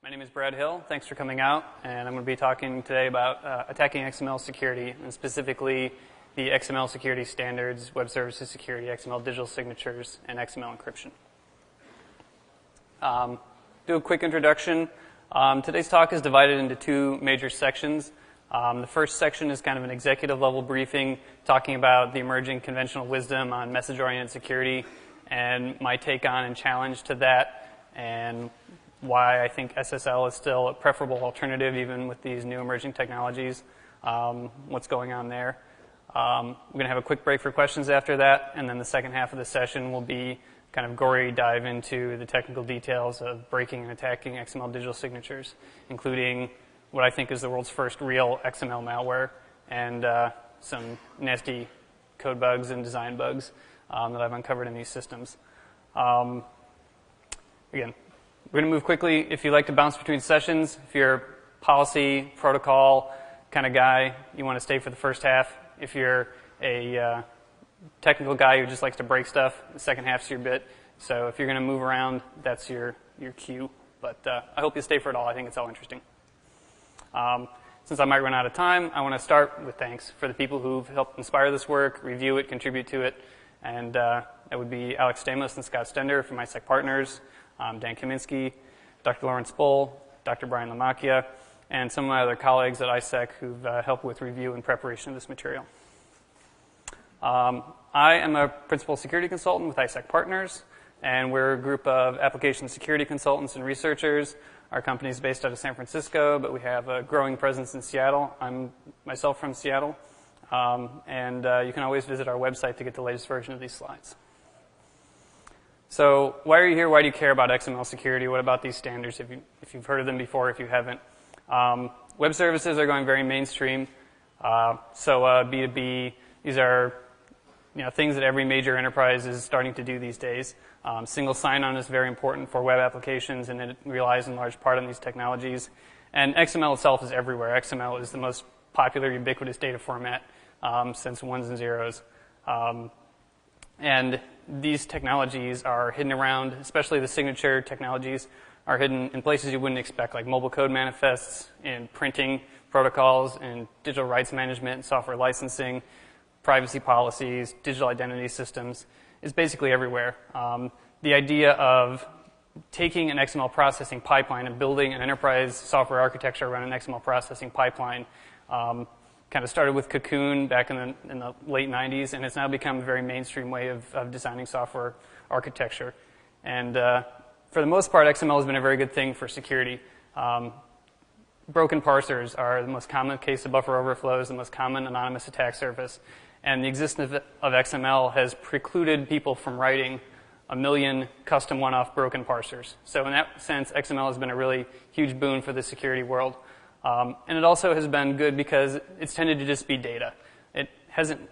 My name is Brad Hill. Thanks for coming out, and I'm going to be talking today about attacking XML security, and specifically the XML security standards, web services security, XML digital signatures, and XML encryption. Do a quick introduction. Today's talk is divided into two major sections. The first section is kind of an executive level briefing talking about the emerging conventional wisdom on message-oriented security and my take on and challenge to that, and why I think SSL is still a preferable alternative even with these new emerging technologies, what's going on there. We're going to have a quick break for questions after that, and then the second half of the session will be kind of gory dive into the technical details of breaking and attacking XML digital signatures, including what I think is the world's first real XML malware and some nasty code bugs and design bugs that I've uncovered in these systems. Again, we're going to move quickly. If you like to bounce between sessions, if you're a policy, protocol kind of guy, you want to stay for the first half. If you're a technical guy who just likes to break stuff, the second half's your bit. So if you're going to move around, that's your cue. But I hope you stay for it all. I think it's all interesting. Since I might run out of time, I want to start with thanks for the people who've helped inspire this work, review it, contribute to it. And that would be Alex Stamos and Scott Stender from ISEC Partners, Dan Kaminsky, Dr. Lawrence Bull, Dr. Brian Lamacchia, and some of my other colleagues at ISEC who've helped with review and preparation of this material. I am a principal security consultant with ISEC Partners, and we're a group of application security consultants and researchers. Our company is based out of San Francisco, but we have a growing presence in Seattle. I'm myself from Seattle, and you can always visit our website to get the latest version of these slides. So why are you here? Why do you care about XML security? What about these standards, if you've heard of them before, if you haven't? Web services are going very mainstream. B2B, these are things that every major enterprise is starting to do these days. Single sign-on is very important for web applications, and it relies in large part on these technologies. And XML itself is everywhere. XML is the most popular ubiquitous data format since ones and zeros. And these technologies are hidden around, especially the signature technologies, are hidden in places you wouldn't expect, like mobile code manifests, in printing protocols, in digital rights management, software licensing, privacy policies, digital identity systems, is basically everywhere. The idea of taking an XML processing pipeline and building an enterprise software architecture around an XML processing pipeline kind of started with Cocoon back in the late 90s, and it's now become a very mainstream way of designing software architecture. And for the most part, XML has been a very good thing for security. Broken parsers are the most common case of buffer overflows, the most common anonymous attack surface. And the existence of XML has precluded people from writing 1 million custom one-off broken parsers. So in that sense, XML has been a really huge boon for the security world. And it also has been good because it's tended to just be data. It hasn't,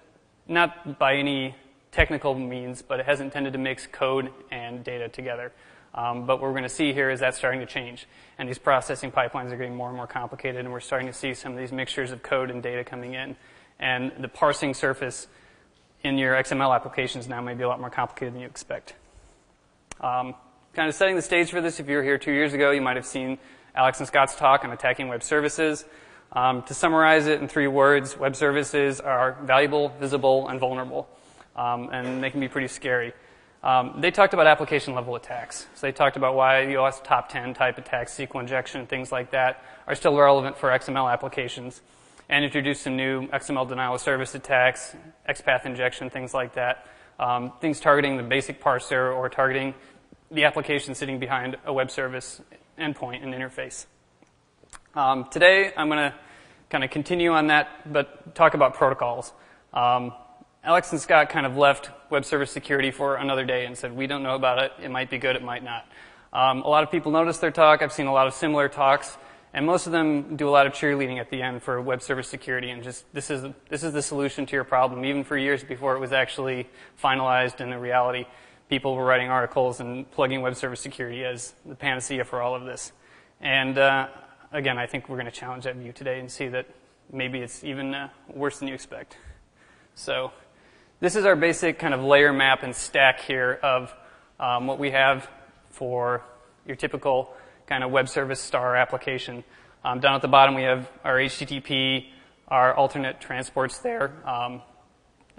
not by any technical means, but it hasn't tended to mix code and data together. But what we're going to see here is that's starting to change. And these processing pipelines are getting more and more complicated, and we're starting to see some of these mixtures of code and data coming in. And the parsing surface in your XML applications now may be a lot more complicated than you expect. Kind of setting the stage for this, if you were here 2 years ago, you might have seen Alex and Scott's talk on attacking web services. To summarize it in 3 words, web services are valuable, visible, and vulnerable. And they can be pretty scary. They talked about application-level attacks. So they talked about why the OS top 10 type attacks, SQL injection, things like that, are still relevant for XML applications, and introduced some new XML denial of service attacks, XPath injection, things like that, things targeting the basic parser or targeting the application sitting behind a web service endpoint and interface. Today, I'm going to kind of continue on that, but talk about protocols. Alex and Scott kind of left web service security for another day and said, we don't know about it. It might be good, it might not. A lot of people noticed their talk. I've seen a lot of similar talks, and most of them do a lot of cheerleading at the end for web service security, and just this is the solution to your problem. Even for years before it was actually finalized in the reality, people were writing articles and plugging web service security as the panacea for all of this. And again, I think we're going to challenge that view today and see that maybe it's even worse than you expect. So this is our basic kind of layer map and stack here of what we have for your typical kind of web service star application. Down at the bottom, we have our HTTP, our alternate transports there,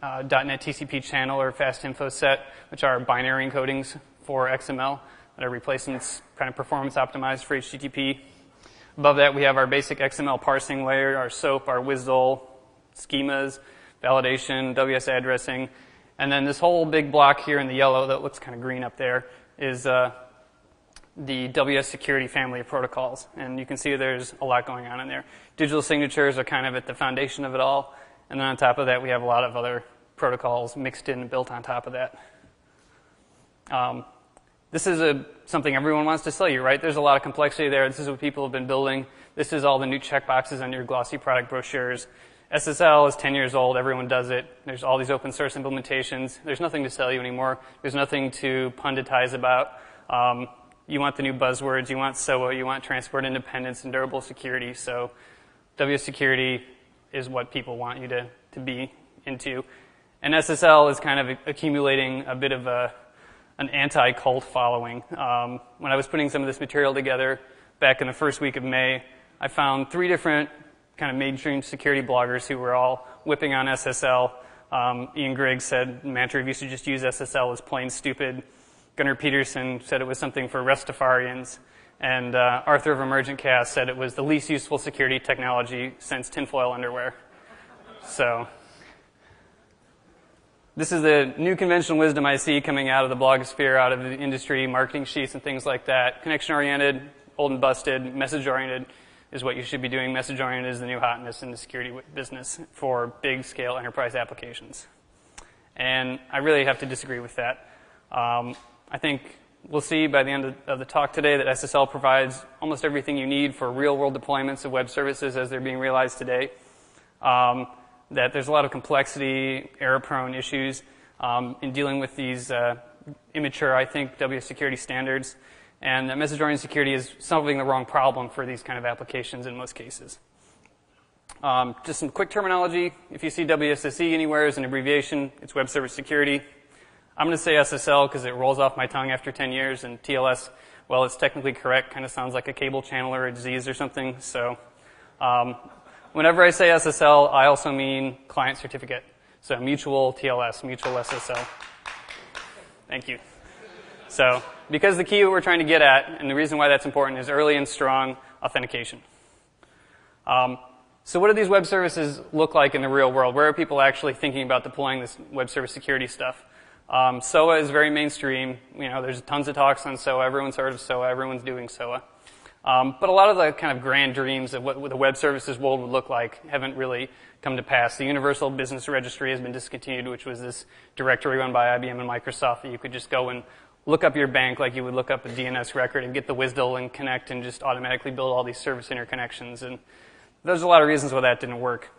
.NET TCP channel or FastInfo set, which are binary encodings for XML that are replacements, kind of performance optimized for HTTP. Above that, we have our basic XML parsing layer, our SOAP, our WSDL, schemas, validation, WS addressing, and then this whole big block here in the yellow that looks kind of green up there is the WS security family of protocols. And you can see there's a lot going on in there. Digital signatures are kind of at the foundation of it all. And then on top of that, we have a lot of other protocols mixed in and built on top of that. This is something everyone wants to sell you, right? There's a lot of complexity there. This is what people have been building. This is all the new checkboxes on your glossy product brochures. SSL is 10 years old. Everyone does it. There's all these open source implementations. There's nothing to sell you anymore. There's nothing to punditize about. You want the new buzzwords. You want SOA. You want transport independence and durable security. So WS security is what people want you to be into. And SSL is kind of accumulating a bit of an anti-cult following. When I was putting some of this material together back in the first week of May, I found 3 different kind of mainstream security bloggers who were all whipping on SSL. Ian Griggs said Mantra used to just use SSL as plain stupid. Gunnar Peterson said it was something for Rastafarians. And Arthur of Emergent Cast said it was the least useful security technology since tinfoil underwear. So this is the new conventional wisdom I see coming out of the blogosphere, out of the industry, marketing sheets and things like that. Connection-oriented, old and busted, message-oriented is what you should be doing. Message-oriented is the new hotness in the security business for big-scale enterprise applications. And I really have to disagree with that. I think we'll see by the end of the talk today that SSL provides almost everything you need for real-world deployments of web services as they're being realized today. That there's a lot of complexity, error-prone issues in dealing with these immature, I think, WS security standards. And that message-oriented security is solving the wrong problem for these kind of applications in most cases. Just some quick terminology. If you see WSSE anywhere as an abbreviation, it's Web Service Security. I'm going to say SSL because it rolls off my tongue after 10 years, and TLS, well, it's technically correct, kind of sounds like a cable channel or a disease or something. So whenever I say SSL, I also mean client certificate. So mutual TLS, mutual SSL. Thank you. So because the key we're trying to get at, and the reason why that's important, is early and strong authentication. So what do these web services look like in the real world? Where are people actually thinking about deploying this web service security stuff? SOA is very mainstream. You know, there's tons of talks on SOA. Everyone's heard of SOA. Everyone's doing SOA. But a lot of the kind of grand dreams of what the web services world would look like haven't really come to pass. The Universal Business Registry has been discontinued, which was this directory run by IBM and Microsoft that you could just go and look up your bank like you would look up a DNS record and get the WSDL and connect and just automatically build all these service interconnections. And there's a lot of reasons why that didn't work.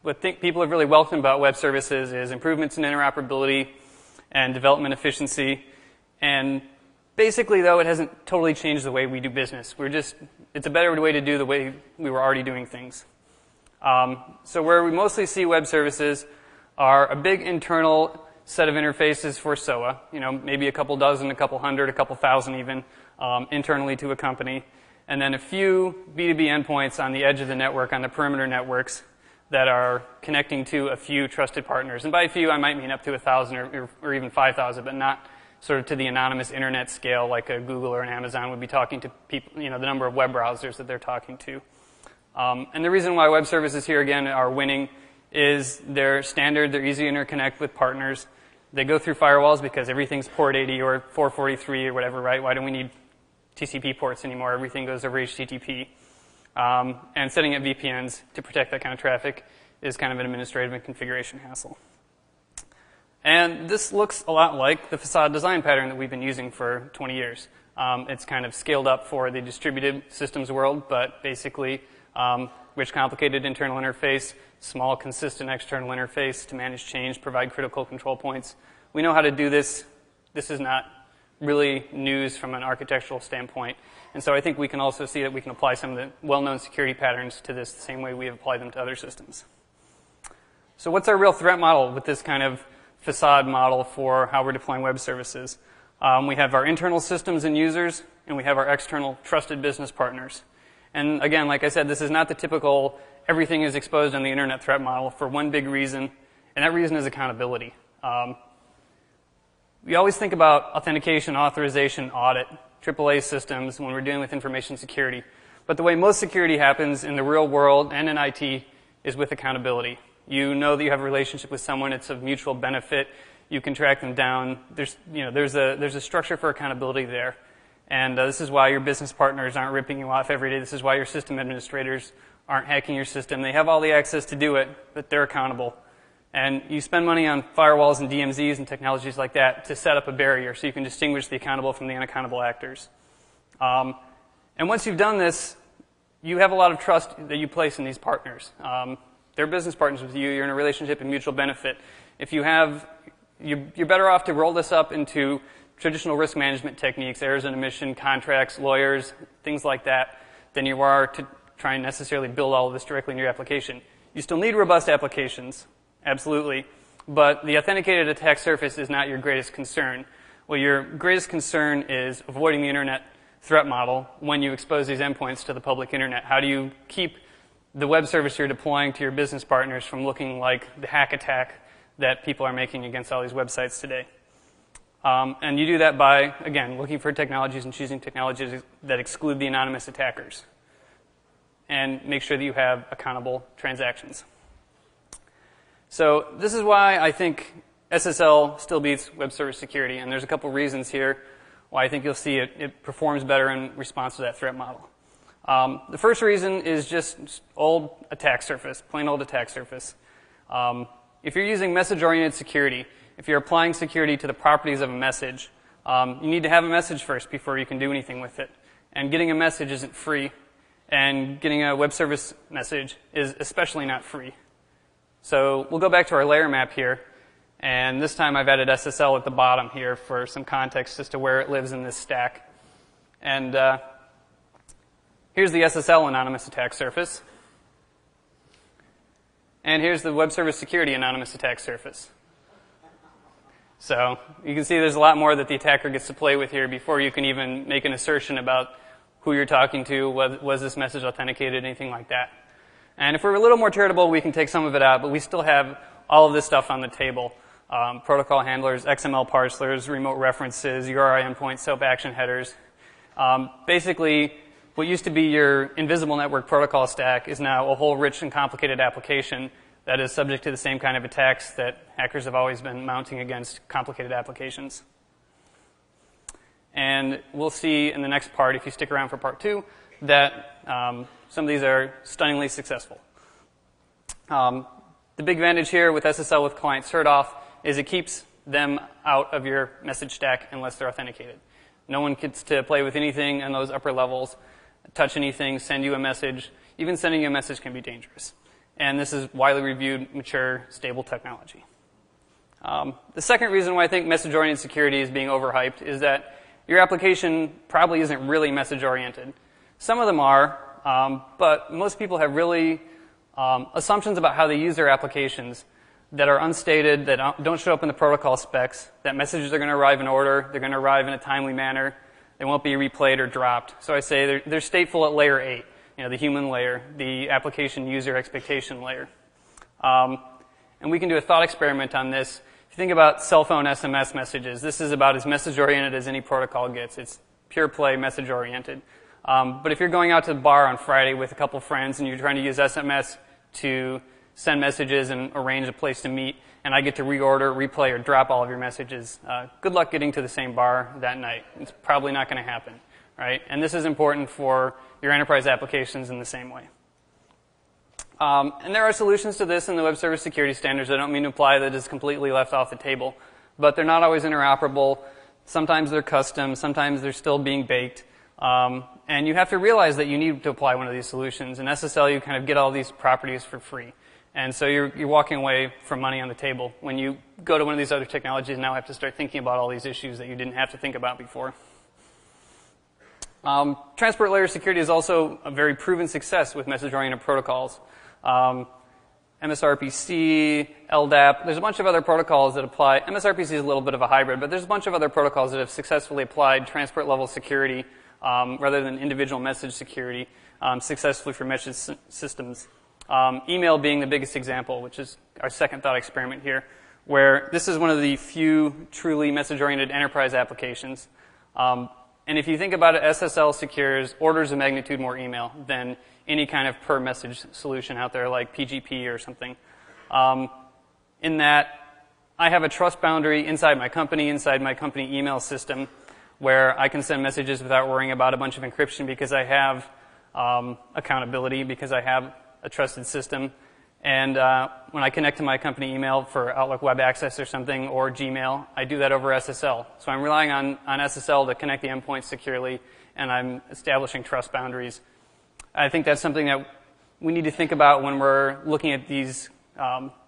What people have really welcomed about web services is improvements in interoperability and development efficiency. And basically, though, it hasn't totally changed the way we do business. It's a better way to do the way we were already doing things. So where we mostly see web services are a big internal set of interfaces for SOA, maybe a couple dozen, a couple hundred, a couple thousand even, internally to a company. And then a few B2B endpoints on the edge of the network, on the perimeter networks, that are connecting to a few trusted partners. And by a few, I might mean up to 1,000 or even 5,000, but not sort of to the anonymous internet scale like a Google or an Amazon would be talking to people, the number of web browsers that they're talking to. And the reason why web services here, again, are winning is they're standard, they're easy to interconnect with partners. They go through firewalls because everything's port 80 or 443 or whatever, right? Why don't we need TCP ports anymore? Everything goes over HTTP. And setting up VPNs to protect that kind of traffic is kind of an administrative and configuration hassle. And this looks a lot like the facade design pattern that we've been using for 20 years. It's kind of scaled up for the distributed systems world, but basically rich, complicated internal interface, small, consistent external interface to manage change, provide critical control points. We know how to do this. This is not really news from an architectural standpoint. And so I think we can also see that we can apply some of the well-known security patterns to this the same way we have applied them to other systems. So what's our real threat model with this kind of facade model for how we're deploying web services? We have our internal systems and users. and we have our external trusted business partners. And again, like I said, this is not the typical everything is exposed on the internet threat model for one big reason, and that reason is accountability. We always think about authentication, authorization, audit, AAA systems when we're dealing with information security. But the way most security happens in the real world and in IT is with accountability. You know that you have a relationship with someone, it's of mutual benefit, you can track them down. There's a structure for accountability there. And this is why your business partners aren't ripping you off every day. This is why your system administrators aren't hacking your system. They have all the access to do it, but they're accountable. And you spend money on firewalls and DMZs and technologies like that to set up a barrier so you can distinguish the accountable from the unaccountable actors. And once you've done this, you have a lot of trust that you place in these partners. They're business partners with you. You're in a relationship of mutual benefit. If you have, you're better off to roll this up into traditional risk management techniques, errors and omission, contracts, lawyers, things like that, than you are to try and necessarily build all of this directly in your application. You still need robust applications, absolutely, but the authenticated attack surface is not your greatest concern. Well, your greatest concern is avoiding the internet threat model when you expose these endpoints to the public internet. How do you keep the web service you're deploying to your business partners from looking like the hack attack that people are making against all these websites today? And you do that by, again, looking for technologies and choosing technologies that exclude the anonymous attackers. And make sure that you have accountable transactions. So this is why I think SSL still beats web service security. And there's a couple reasons here why I think you'll see it performs better in response to that threat model. The first reason is just old attack surface, plain old attack surface. If you're using message-oriented security, if you're applying security to the properties of a message, you need to have a message first before you can do anything with it. And getting a message isn't free, and getting a web service message is especially not free. So we'll go back to our layer map here, and this time I've added SSL at the bottom here for some context as to where it lives in this stack. And here's the SSL anonymous attack surface. And here's the web service security anonymous attack surface. So you can see there's a lot more that the attacker gets to play with here before you can even make an assertion about who you're talking to, was this message authenticated, anything like that. And if we're a little more charitable, we can take some of it out, but we still have all of this stuff on the table. Protocol handlers, XML parsers, remote references, URI endpoints, SOAP action headers. Basically, what used to be your invisible network protocol stack is now a whole rich and complicated application that is subject to the same kind of attacks that hackers have always been mounting against complicated applications. And we'll see in the next part, if you stick around for part 2, that some of these are stunningly successful. The big advantage here with SSL with client cert is it keeps them out of your message stack unless they're authenticated. No one gets to play with anything in those upper levels, touch anything, send you a message. Even sending you a message can be dangerous. And this is widely reviewed, mature, stable technology. The second reason why I think message-oriented security is being overhyped is that your application probably isn't really message-oriented. Some of them are, but most people have really assumptions about how they use their applications that are unstated, that don't show up in the protocol specs, that messages are going to arrive in order, they're going to arrive in a timely manner, they won't be replayed or dropped. So I say they're stateful at layer 8, the human layer, the application user expectation layer. And we can do a thought experiment on this. If you think about cell phone SMS messages, this is about as message-oriented as any protocol gets. It's pure play message-oriented. But if you're going out to the bar on Friday with a couple friends and you're trying to use SMS to send messages and arrange a place to meet, and I get to reorder, replay, or drop all of your messages, good luck getting to the same bar that night. It's probably not going to happen, right? And this is important for your enterprise applications in the same way. And there are solutions to this in the web service security standards. I don't mean to imply that it's completely left off the table, but they're not always interoperable. Sometimes they're custom. Sometimes they're still being baked. And you have to realize that you need to apply one of these solutions. In SSL, you kind of get all these properties for free. And so you're walking away from money on the table. When you go to one of these other technologies, now have to start thinking about all these issues that you didn't have to think about before. Transport layer security is also a very proven success with message-oriented protocols. MSRPC, LDAP, there's a bunch of other protocols that apply. MSRPC is a little bit of a hybrid, but there's a bunch of other protocols that have successfully applied transport level security rather than individual message security successfully for message systems. Email being the biggest example, which is our second thought experiment here, where this is one of the few truly message-oriented enterprise applications. And if you think about it, SSL secures orders of magnitude more email than any kind of per-message solution out there like PGP or something. In that, I have a trust boundary inside my company email system, where I can send messages without worrying about a bunch of encryption because I have accountability, because I have a trusted system. And when I connect to my company email for Outlook Web Access or something, or Gmail, I do that over SSL. So I'm relying on SSL to connect the endpoint securely, and I'm establishing trust boundaries. I think that's something that we need to think about when we're looking at these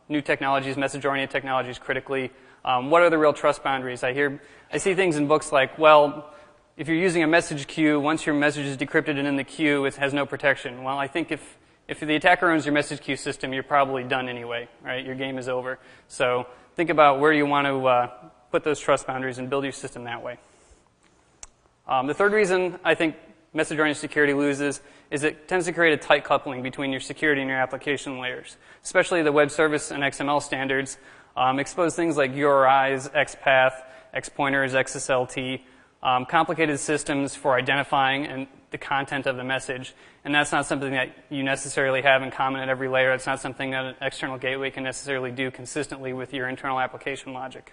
new technologies, message-oriented technologies critically. What are the real trust boundaries? I see things in books like, well, if you're using a message queue, once your message is decrypted and in the queue, it has no protection. Well, I think if the attacker owns your message queue system, you're probably done anyway, right? Your game is over. So think about where you want to put those trust boundaries and build your system that way. The third reason I think message-oriented security loses is it tends to create a tight coupling between your security and your application layers. Especially the web service and XML standards expose things like URIs, XPath, XPointers, XSLT, complicated systems for identifying the content of the message. And that's not something that you necessarily have in common at every layer. It's not something that an external gateway can necessarily do consistently with your internal application logic.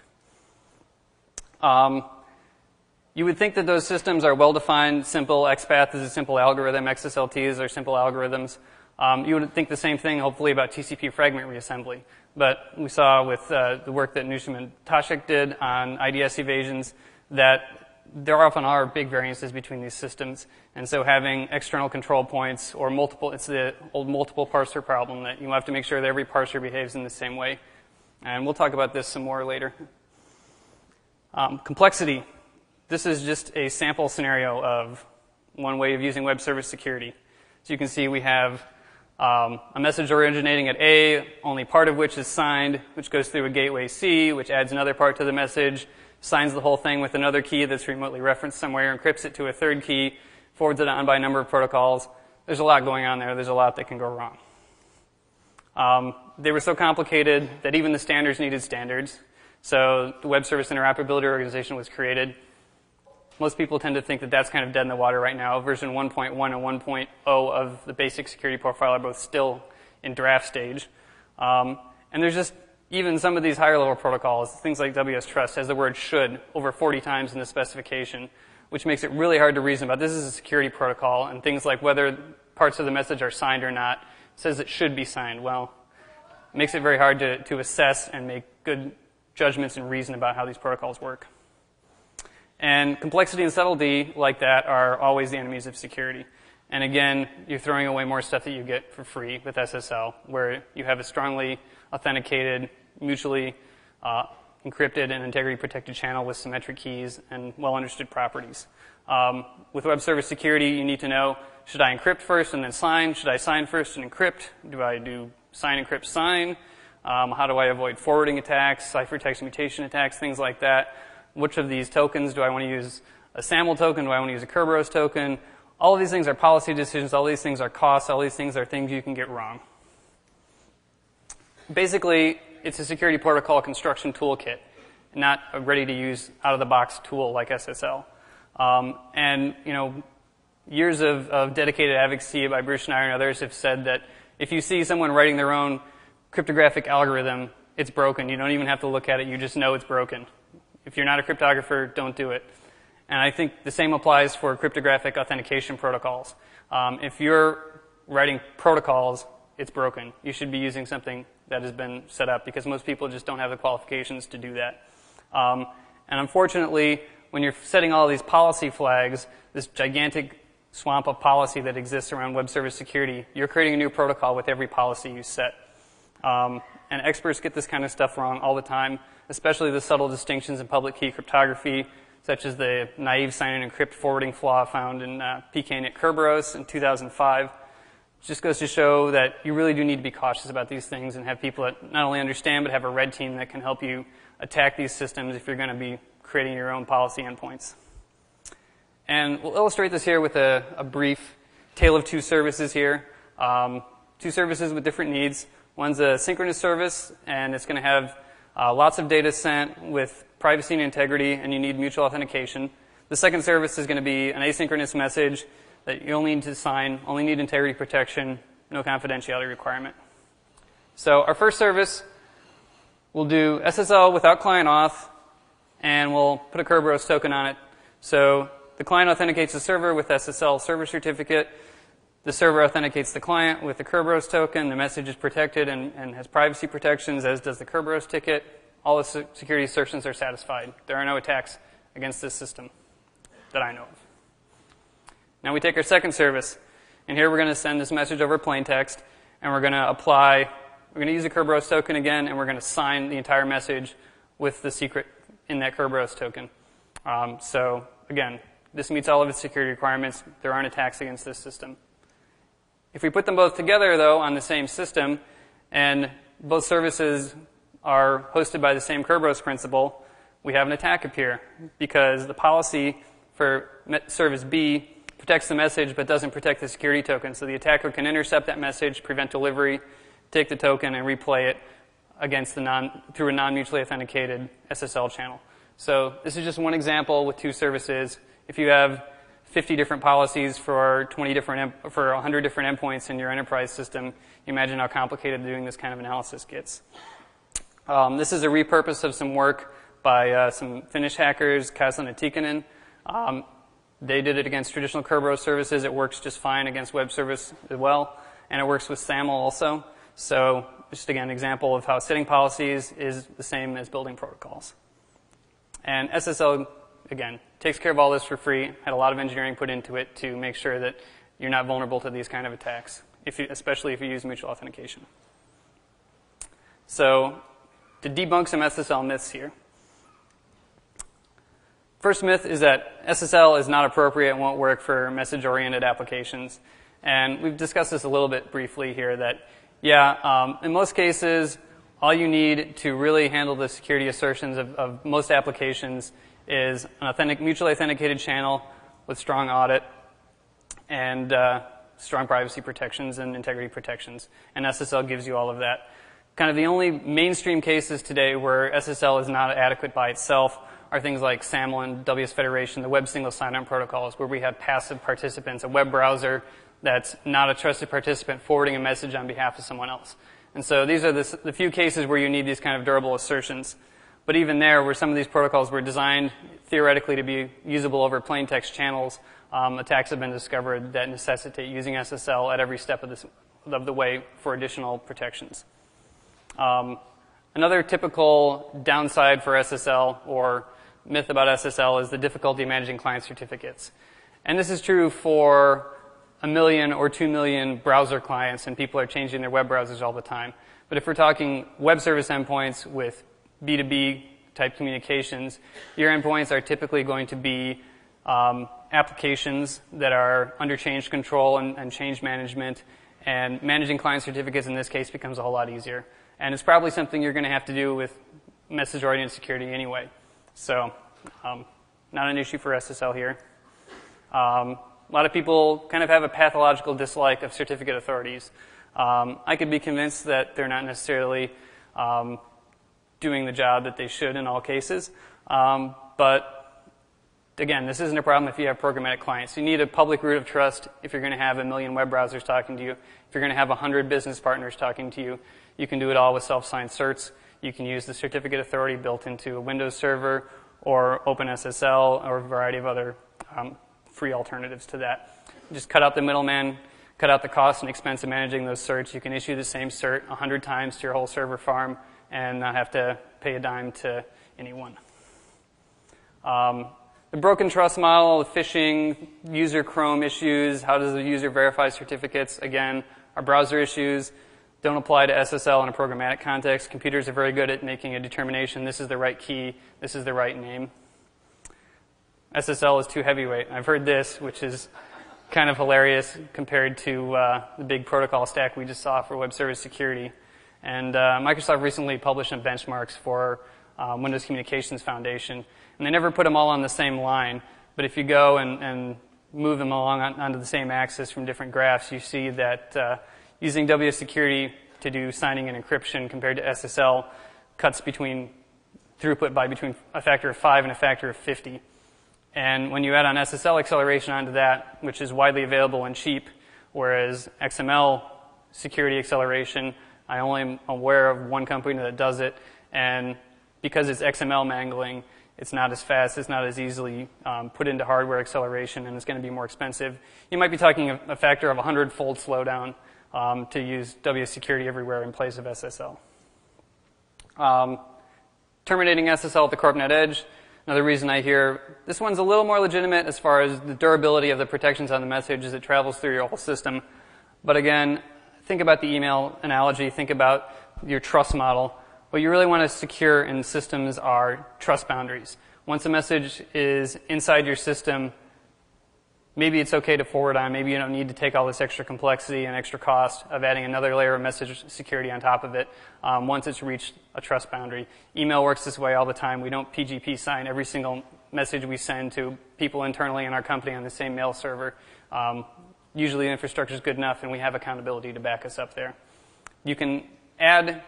You would think that those systems are well-defined, simple. XPath is a simple algorithm. XSLTs are simple algorithms. You would think the same thing, hopefully, about TCP fragment reassembly. But we saw with the work that Newsom and Toshik did on IDS evasions that there often are big variances between these systems. And so having external control points or it's the old multiple parser problem that you have to make sure that every parser behaves in the same way. And we'll talk about this some more later. Complexity. This is just a sample scenario of one way of using web service security. So you can see we have a message originating at A, only part of which is signed, which goes through a gateway C, which adds another part to the message, signs the whole thing with another key that's remotely referenced somewhere, encrypts it to a third key, forwards it on by a number of protocols. There's a lot going on there. There's a lot that can go wrong. They were so complicated that even the standards needed standards. So the Web Service Interoperability Organization was created. Most people tend to think that that's kind of dead in the water right now. Version 1.1 and 1.0 of the basic security profile are both still in draft stage. And there's just even some of these higher level protocols, things like WS Trust has the word should over 40 times in the specification, which makes it really hard to reason about. This is a security protocol, and things like whether parts of the message are signed or not says it should be signed. Well, it makes it very hard to assess and make good judgments and reason about how these protocols work. And complexity and subtlety like that are always the enemies of security. And again, you're throwing away more stuff that you get for free with SSL, where you have a strongly authenticated, mutually encrypted and integrity protected channel with symmetric keys and well understood properties. With web service security, you need to know, should I encrypt first and then sign? Should I sign first and encrypt? Do I do sign, encrypt, sign? How do I avoid forwarding attacks, ciphertext mutation attacks, things like that? Which of these tokens do I want to use? A SAML token? Do I want to use a Kerberos token? All of these things are policy decisions. All these things are costs. All these things are things you can get wrong. Basically, it's a security protocol construction toolkit, not a ready-to-use, out-of-the-box tool like SSL. And, years of dedicated advocacy by Bruce Schneier and others have said that if you see someone writing their own cryptographic algorithm, it's broken. You don't even have to look at it. You just know it's broken. If you're not a cryptographer, don't do it. And I think the same applies for cryptographic authentication protocols. If you're writing protocols, it's broken. You should be using something that has been set up because most people just don't have the qualifications to do that. And unfortunately, when you're setting all these policy flags, this gigantic swamp of policy that exists around web service security, you're creating a new protocol with every policy you set. And experts get this kind of stuff wrong all the time, especially the subtle distinctions in public key cryptography, such as the naive sign and encrypt forwarding flaw found in PKNet Kerberos in 2005. It just goes to show that you really do need to be cautious about these things and have people that not only understand but have a red team that can help you attack these systems if you're going to be creating your own policy endpoints. And we'll illustrate this here with a brief tale of two services here. Two services with different needs. One's a synchronous service, and it's going to have lots of data sent with privacy and integrity, and you need mutual authentication. The second service is going to be an asynchronous message that you only need to sign, only need integrity protection, no confidentiality requirement. So our first service, we'll do SSL without client auth, and we'll put a Kerberos token on it. So the client authenticates the server with SSL server certificate. The server authenticates the client with the Kerberos token. The message is protected and has privacy protections, as does the Kerberos ticket. All the security assertions are satisfied. There are no attacks against this system that I know of. Now we take our second service, and here we're going to send this message over plain text, and we're going to use the Kerberos token again, and we're going to sign the entire message with the secret in that Kerberos token. So again, this meets all of its security requirements. There aren't attacks against this system. If we put them both together, though, on the same system, and both services are hosted by the same Kerberos principal, we have an attack appear, because the policy for service B protects the message but doesn't protect the security token. So the attacker can intercept that message, prevent delivery, take the token, and replay it against through a non-mutually authenticated SSL channel. So this is just one example with two services. If you have 50 different policies for 100 different endpoints in your enterprise system, you imagine how complicated doing this kind of analysis gets. This is a repurpose of some work by some Finnish hackers, Kaslan and Tikkanen. They did it against traditional Kerberos services. It works just fine against web service as well, and it works with SAML also. So just again, an example of how setting policies is the same as building protocols. And SSL, again, takes care of all this for free. Had a lot of engineering put into it to make sure that you're not vulnerable to these kind of attacks, especially if you use mutual authentication. So to debunk some SSL myths here. First myth is that SSL is not appropriate and won't work for message-oriented applications. And we've discussed this a little bit briefly here that, in most cases, all you need to really handle the security assertions of most applications is an mutually authenticated channel with strong audit and strong privacy protections and integrity protections. And SSL gives you all of that. Kind of the only mainstream cases today where SSL is not adequate by itself are things like SAML and WS Federation, the web single sign-on protocols, where we have passive participants, a web browser that's not a trusted participant forwarding a message on behalf of someone else. And so these are the few cases where you need these kind of durable assertions. But even there, where some of these protocols were designed theoretically to be usable over plain text channels, attacks have been discovered that necessitate using SSL at every step of the way for additional protections. Another typical downside for SSL or myth about SSL is the difficulty managing client certificates. And this is true for 1 million or 2 million browser clients, and people are changing their web browsers all the time. But if we're talking web service endpoints with B2B type communications, your endpoints are typically going to be applications that are under change control and change management, and managing client certificates in this case becomes a whole lot easier. And it's probably something you're going to have to do with message-oriented security anyway. So not an issue for SSL here. A lot of people kind of have a pathological dislike of certificate authorities. I could be convinced that they're not necessarily doing the job that they should in all cases. But again, this isn't a problem if you have programmatic clients. You need a public root of trust if you're going to have 1 million web browsers talking to you. If you're going to have 100 business partners talking to you, you can do it all with self-signed certs. You can use the certificate authority built into a Windows server or OpenSSL or a variety of other free alternatives to that. Just cut out the middleman, cut out the cost and expense of managing those certs. You can issue the same cert 100 times to your whole server farm and not have to pay a dime to anyone. The broken trust model, the phishing, user Chrome issues, how does the user verify certificates, again, are browser issues. Don't apply to SSL in a programmatic context. Computers are very good at making a determination. This is the right key. This is the right name. SSL is too heavyweight. I've heard this, which is kind of hilarious compared to the big protocol stack we just saw for web service security. And Microsoft recently published some benchmarks for Windows Communications Foundation. And they never put them all on the same line. But if you go and move them along onto the same axis from different graphs, you see that using WS Security to do signing and encryption compared to SSL cuts throughput by between a factor of 5 and a factor of 50. And when you add on SSL acceleration onto that, which is widely available and cheap, whereas XML security acceleration, I only am aware of one company that does it, and because it's XML mangling, it's not as fast, it's not as easily put into hardware acceleration, and it's going to be more expensive. You might be talking a factor of 100-fold slowdown to use WS Security everywhere in place of SSL. Terminating SSL at the CorpNet edge. Another reason I hear this one's a little more legitimate as far as the durability of the protections on the message as it travels through your whole system. But again, think about the email analogy, think about your trust model. What you really want to secure in systems are trust boundaries. Once a message is inside your system, maybe it's okay to forward on. Maybe you don't need to take all this extra complexity and extra cost of adding another layer of message security on top of it once it's reached a trust boundary. Email works this way all the time. We don't PGP sign every single message we send to people internally in our company on the same mail server. Usually the infrastructure is good enough and we have accountability to back us up there. You can add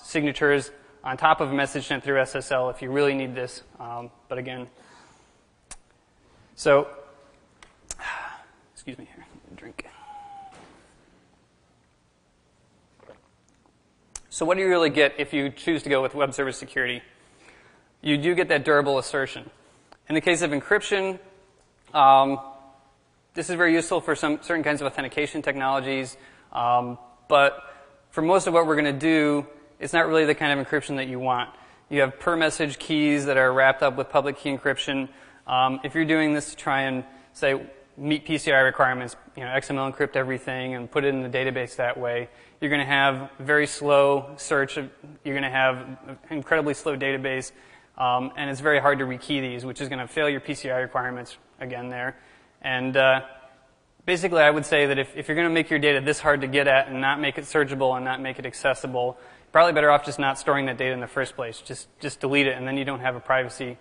signatures on top of a message sent through SSL if you really need this. But again, so, excuse me here, drink. So what do you really get if you choose to go with web service security? You do get that durable assertion. In the case of encryption, this is very useful for some certain kinds of authentication technologies, but for most of what we're going to do, it's not really the kind of encryption that you want. You have per-message keys that are wrapped up with public key encryption. If you're doing this to try and, say, meet PCI requirements, XML encrypt everything and put it in the database that way, you're going to have very slow search. You're going to have an incredibly slow database, and it's very hard to rekey these, which is going to fail your PCI requirements again there. And basically, I would say that if you're going to make your data this hard to get at and not make it searchable and not make it accessible, you're probably better off just not storing that data in the first place. Just delete it, and then you don't have a privacy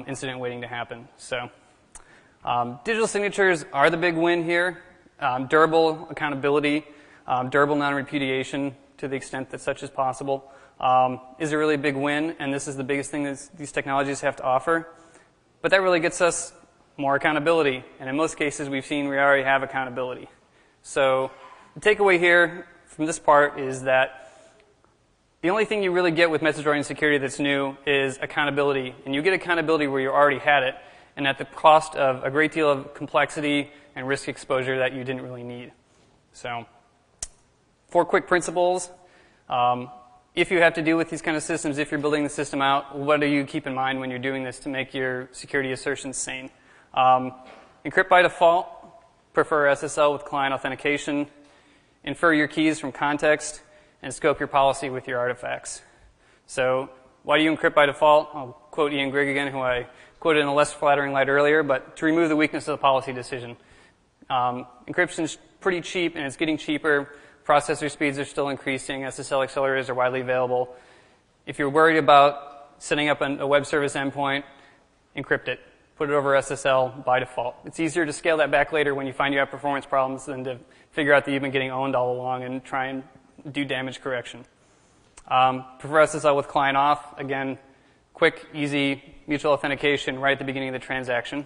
incident waiting to happen. So digital signatures are the big win here. Durable accountability, durable non-repudiation to the extent that such is possible is a really big win, and this is the biggest thing that these technologies have to offer. But that really gets us more accountability, and in most cases we've seen we already have accountability. So the takeaway here from this part is that the only thing you really get with message-oriented security that's new is accountability, and you get accountability where you already had it, and at the cost of a great deal of complexity and risk exposure that you didn't really need. So 4 quick principles. If you have to deal with these kind of systems, if you're building the system out, what do you keep in mind when you're doing this to make your security assertions sane? Encrypt by default, prefer SSL with client authentication, infer your keys from context, and scope your policy with your artifacts. So why do you encrypt by default? I'll quote Ian Grigg again, who I quoted in a less flattering light earlier, but to remove the weakness of the policy decision. Encryption is pretty cheap, and it's getting cheaper. Processor speeds are still increasing. SSL accelerators are widely available. If you're worried about setting up a web service endpoint, encrypt it. Put it over SSL by default. It's easier to scale that back later when you find you have performance problems than to figure out that you've been getting owned all along and try and do damage correction. Prefer SSL with client off. Again, quick, easy, mutual authentication right at the beginning of the transaction.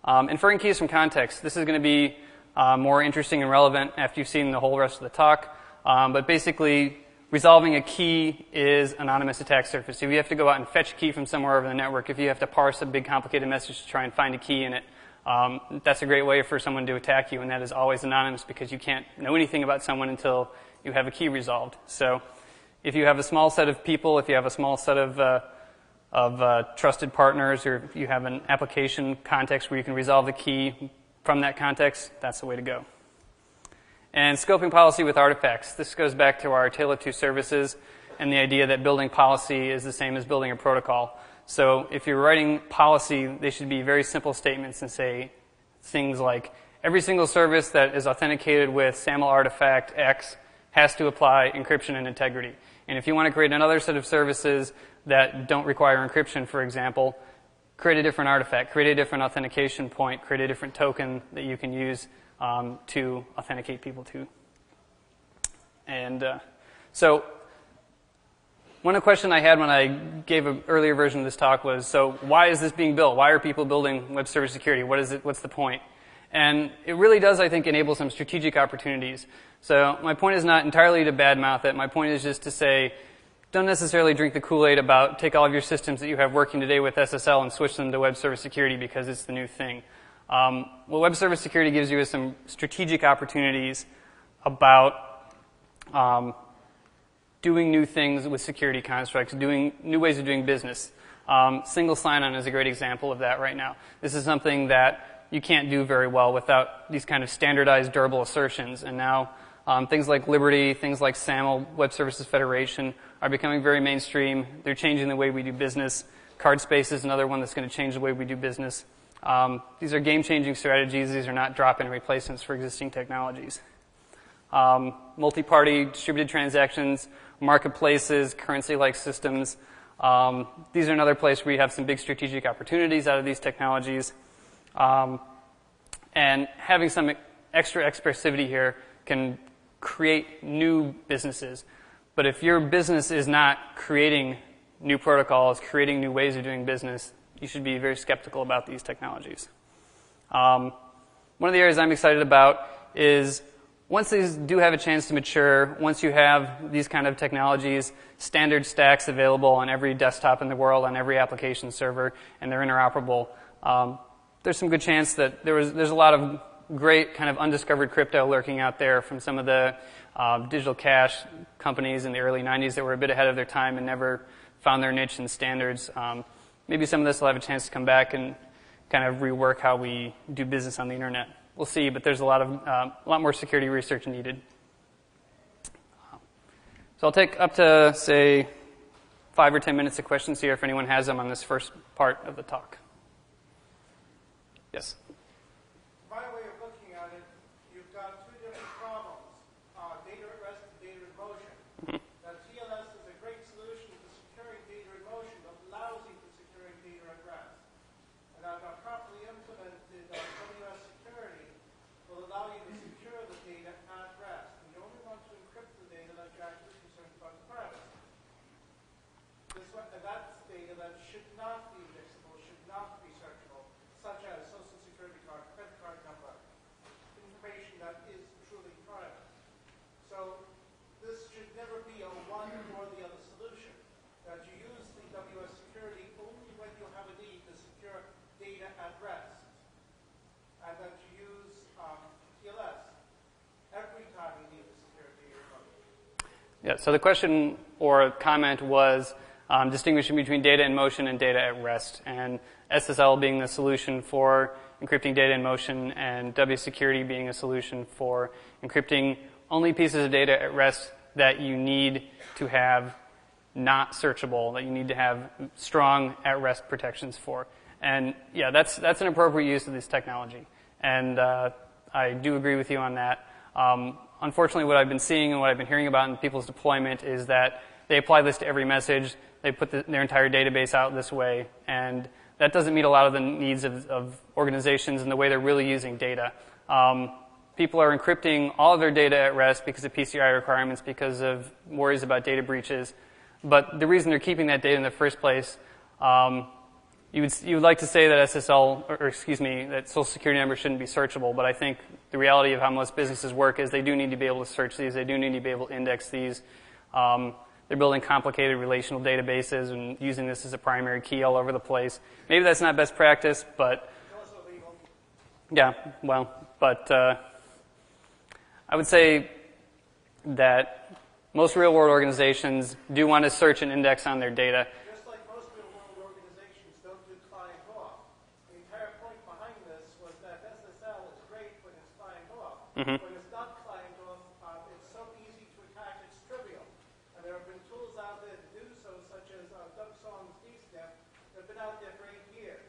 Inferring keys from context. This is going to be more interesting and relevant after you've seen the whole rest of the talk. But basically, resolving a key is anonymous attack surface. If you have to go out and fetch a key from somewhere over the network, if you have to parse a big complicated message to try and find a key in it, that's a great way for someone to attack you, and that is always anonymous because you can't know anything about someone until you have a key resolved. So if you have a small set of people, if you have a small set of trusted partners, or if you have an application context where you can resolve the key from that context, that's the way to go. And scoping policy with artifacts. This goes back to our Tale of Two Services and the idea that building policy is the same as building a protocol. So if you're writing policy, they should be very simple statements and say things like, every single service that is authenticated with SAML artifact X has to apply encryption and integrity. And if you want to create another set of services that don't require encryption, for example, create a different artifact, create a different authentication point, create a different token that you can use to authenticate people to. And so one question I had when I gave an earlier version of this talk was, so why is this being built? Why are people building web server security? What is it? What's the point? And it really does, I think, enable some strategic opportunities. So my point is not entirely to badmouth it. My point is just to say, don't necessarily drink the Kool-Aid about take all of your systems that you have working today with SSL and switch them to web server security because it's the new thing. What web server security gives you is some strategic opportunities about doing new things with security constructs, doing new ways of doing business. Single sign-on is a great example of that right now. This is something that you can't do very well without these kind of standardized durable assertions. And now things like Liberty, things like SAML, Web Services Federation, are becoming very mainstream. They're changing the way we do business. CardSpace is another one that's going to change the way we do business. These are game-changing strategies. These are not drop-in replacements for existing technologies. Multi-party distributed transactions, marketplaces, currency-like systems. These are another place where you have some big strategic opportunities out of these technologies. And having some extra expressivity here can create new businesses. But if your business is not creating new protocols, creating new ways of doing business, you should be very skeptical about these technologies. One of the areas I'm excited about is once these do have a chance to mature, once you have these kind of technologies, standard stacks available on every desktop in the world, on every application server, and they're interoperable, there's some good chance that there's a lot of great kind of undiscovered crypto lurking out there from some of the digital cash companies in the early 90s that were a bit ahead of their time and never found their niche in standards. Maybe some of this will have a chance to come back and kind of rework how we do business on the internet. We'll see, but there's a lot more security research needed. So I'll take up to, say, 5 or 10 minutes of questions here if anyone has them on this first part of the talk. Yes? My way of looking at it, you've got two different problems, data at rest and data in motion. Mm-hmm. Now, TLS is a great solution to securing data in motion, but lousy to securing data at rest. And now, properly implemented WS security will allow you to secure the data at rest. And you only want to encrypt the data that you're actually concerned about the privacy. That's data that should not be indexable, should not be searchable, such as social security card, credit card number, information that is truly private. So this should never be a one or the other solution, that you use the WS security only when you have a need to secure data at rest, and that you use TLS every time you need to secure data at rest. Yeah, so the question or comment was distinguishing between data in motion and data at rest, and SSL being the solution for encrypting data in motion, and WSecurity being a solution for encrypting only pieces of data at rest that you need to have not searchable, that you need to have strong at-rest protections for. And yeah, that's an appropriate use of this technology. And I do agree with you on that. Unfortunately, what I've been seeing and what I've been hearing about in people's deployment is that they apply this to every message. They put their entire database out this way, and that doesn't meet a lot of the needs of organizations and the way they're really using data. People are encrypting all of their data at rest because of PCI requirements, because of worries about data breaches. But the reason they're keeping that data in the first place, you would like to say that that social security numbers shouldn't be searchable, but I think the reality of how most businesses work is they do need to be able to search these. They do need to be able to index these. They're building complicated relational databases and using this as a primary key all over the place. Maybe that's not best practice, but It's also legal. yeah, well, but I would say that most real-world organizations do want to search and index on their data. Just like most real-world organizations don't do client off. The entire point behind this was that SSL is great when it's client off. Mm-hmm. When it's not client off, it's so easy to attack, it's trivial. And there have been tools out there to do so, such as Doug Song's DSNF, that have been out there for 8 years,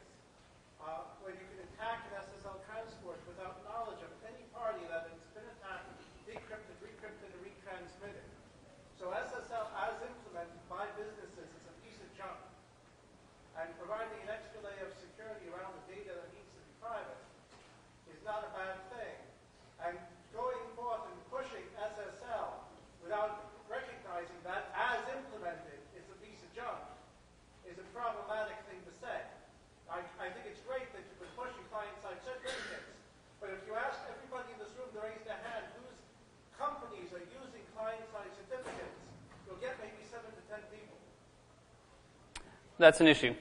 where you can attack an SSL transport without knowledge of any party that it's been attacked, decrypted, recrypted, and retransmitted. So SSL, as implemented by businesses, is a piece of junk. And providing an extra layer of security that's an issue.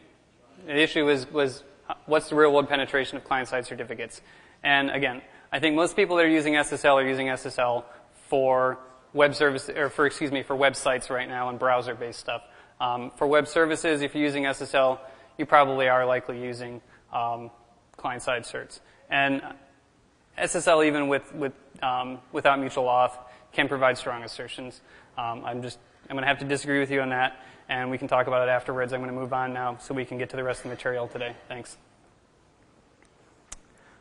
The issue was what's the real-world penetration of client-side certificates? And again, I think most people that are using SSL are using SSL for web service, or for websites right now and browser-based stuff. For web services, if you're using SSL, you probably are likely using client-side certs. And SSL, even without mutual auth, can provide strong assertions. I'm going to have to disagree with you on that, and we can talk about it afterwards. I'm going to move on now so we can get to the rest of the material today. Thanks.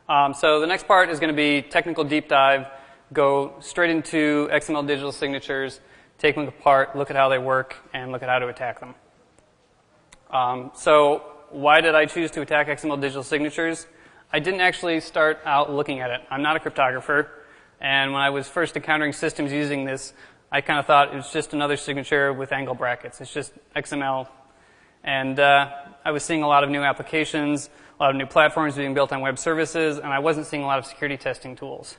So the next part is going to be technical deep dive. Go straight into XML digital signatures, take them apart, look at how they work, and look at how to attack them. So why did I choose to attack XML digital signatures? I didn't actually start out looking at it. I'm not a cryptographer, and when I was first encountering systems using this, I kind of thought it was just another signature with angle brackets. It's just XML. And I was seeing a lot of new applications, a lot of new platforms being built on web services, and I wasn't seeing a lot of security testing tools.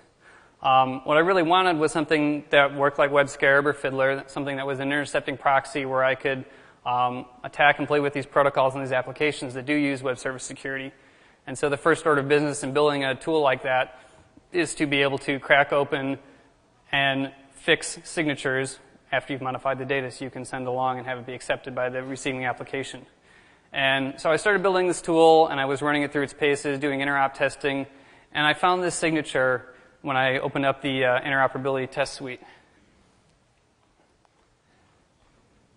What I really wanted was something that worked like WebScarab or Fiddler, something that was an intercepting proxy where I could attack and play with these protocols and these applications that do use web service security. And so the first order of business in building a tool like that is to be able to crack open and fix signatures after you've modified the data so you can send along and have it be accepted by the receiving application. And so I started building this tool, and I was running it through its paces, doing interop testing, and I found this signature when I opened up the interoperability test suite.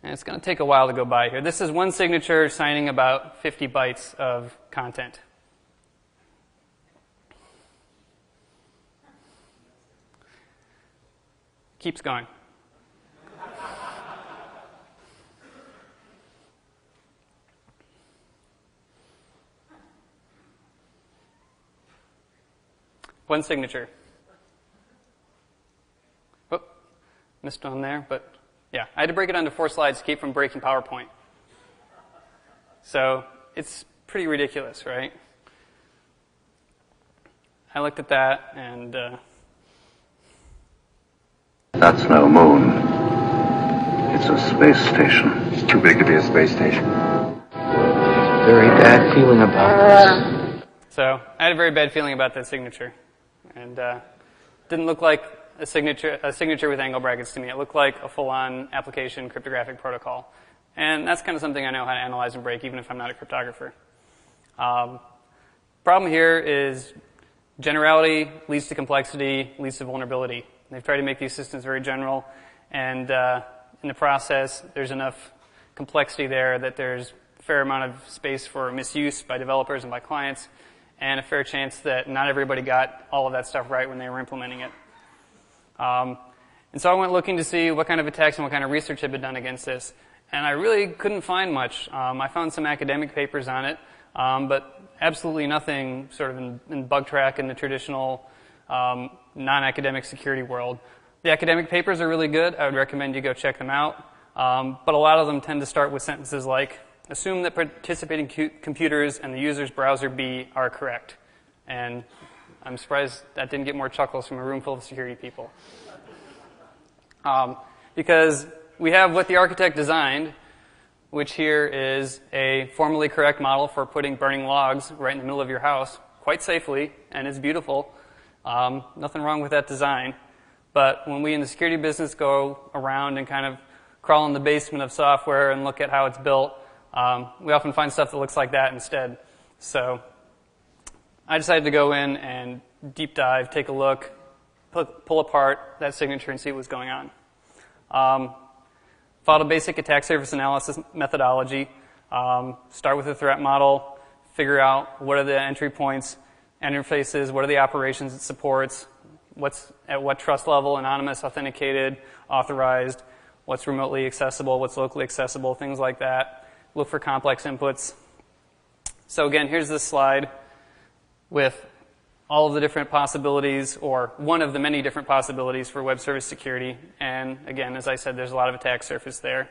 And it's going to take a while to go by here. This is one signature signing about 50 bytes of content. Keeps going. One signature. Oh, missed one there, but yeah. I had to break it onto 4 slides to keep from breaking PowerPoint. So it's pretty ridiculous, right? I looked at that and... That's no moon. It's a space station. It's too big to be a space station. Very bad feeling about this. So I had a very bad feeling about that signature. And didn't look like a signature with angle brackets to me. It looked like a full-on application cryptographic protocol. And that's kind of something I know how to analyze and break, even if I'm not a cryptographer. Problem here is generality leads to complexity, leads to vulnerability. They've tried to make these systems very general, and in the process, there's enough complexity there that there's a fair amount of space for misuse by developers and by clients, and a fair chance that not everybody got all of that stuff right when they were implementing it. And so I went looking to see what kind of attacks and what kind of research had been done against this, and I really couldn't find much. I found some academic papers on it, but absolutely nothing sort of in Bugtrack in the traditional non-academic security world. The academic papers are really good. I would recommend you go check them out. But a lot of them tend to start with sentences like, assume that participating computers and the user's browser B are correct. And I'm surprised that didn't get more chuckles from a room full of security people. Because we have what the architect designed, which here is a formally correct model for putting burning logs right in the middle of your house quite safely, and it's beautiful. Nothing wrong with that design. But when we in the security business go around and kind of crawl in the basement of software and look at how it's built, we often find stuff that looks like that instead. So I decided to go in and deep dive, take a look, pull apart that signature and see what was going on. Followed a basic attack surface analysis methodology. Start with a threat model, figure out what are the entry points, interfaces, what are the operations it supports, what's at what trust level, anonymous, authenticated, authorized, what's remotely accessible, what's locally accessible, things like that. Look for complex inputs. So again, here's this slide with all of the different possibilities, or one of the many different possibilities for web service security. And again, as I said, there's a lot of attack surface there.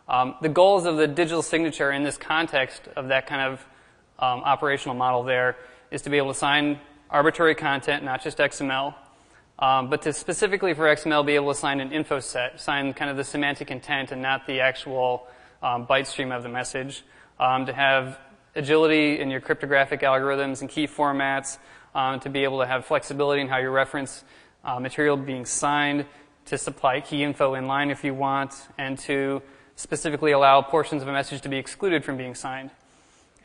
The goals of the digital signature in this context of that kind of operational model there is to be able to sign arbitrary content, not just XML, but to specifically for XML be able to sign an info set, sign kind of the semantic intent and not the actual byte stream of the message. to have agility in your cryptographic algorithms and key formats, to be able to have flexibility in how you reference material being signed, to supply key info inline if you want, and to specifically allow portions of a message to be excluded from being signed.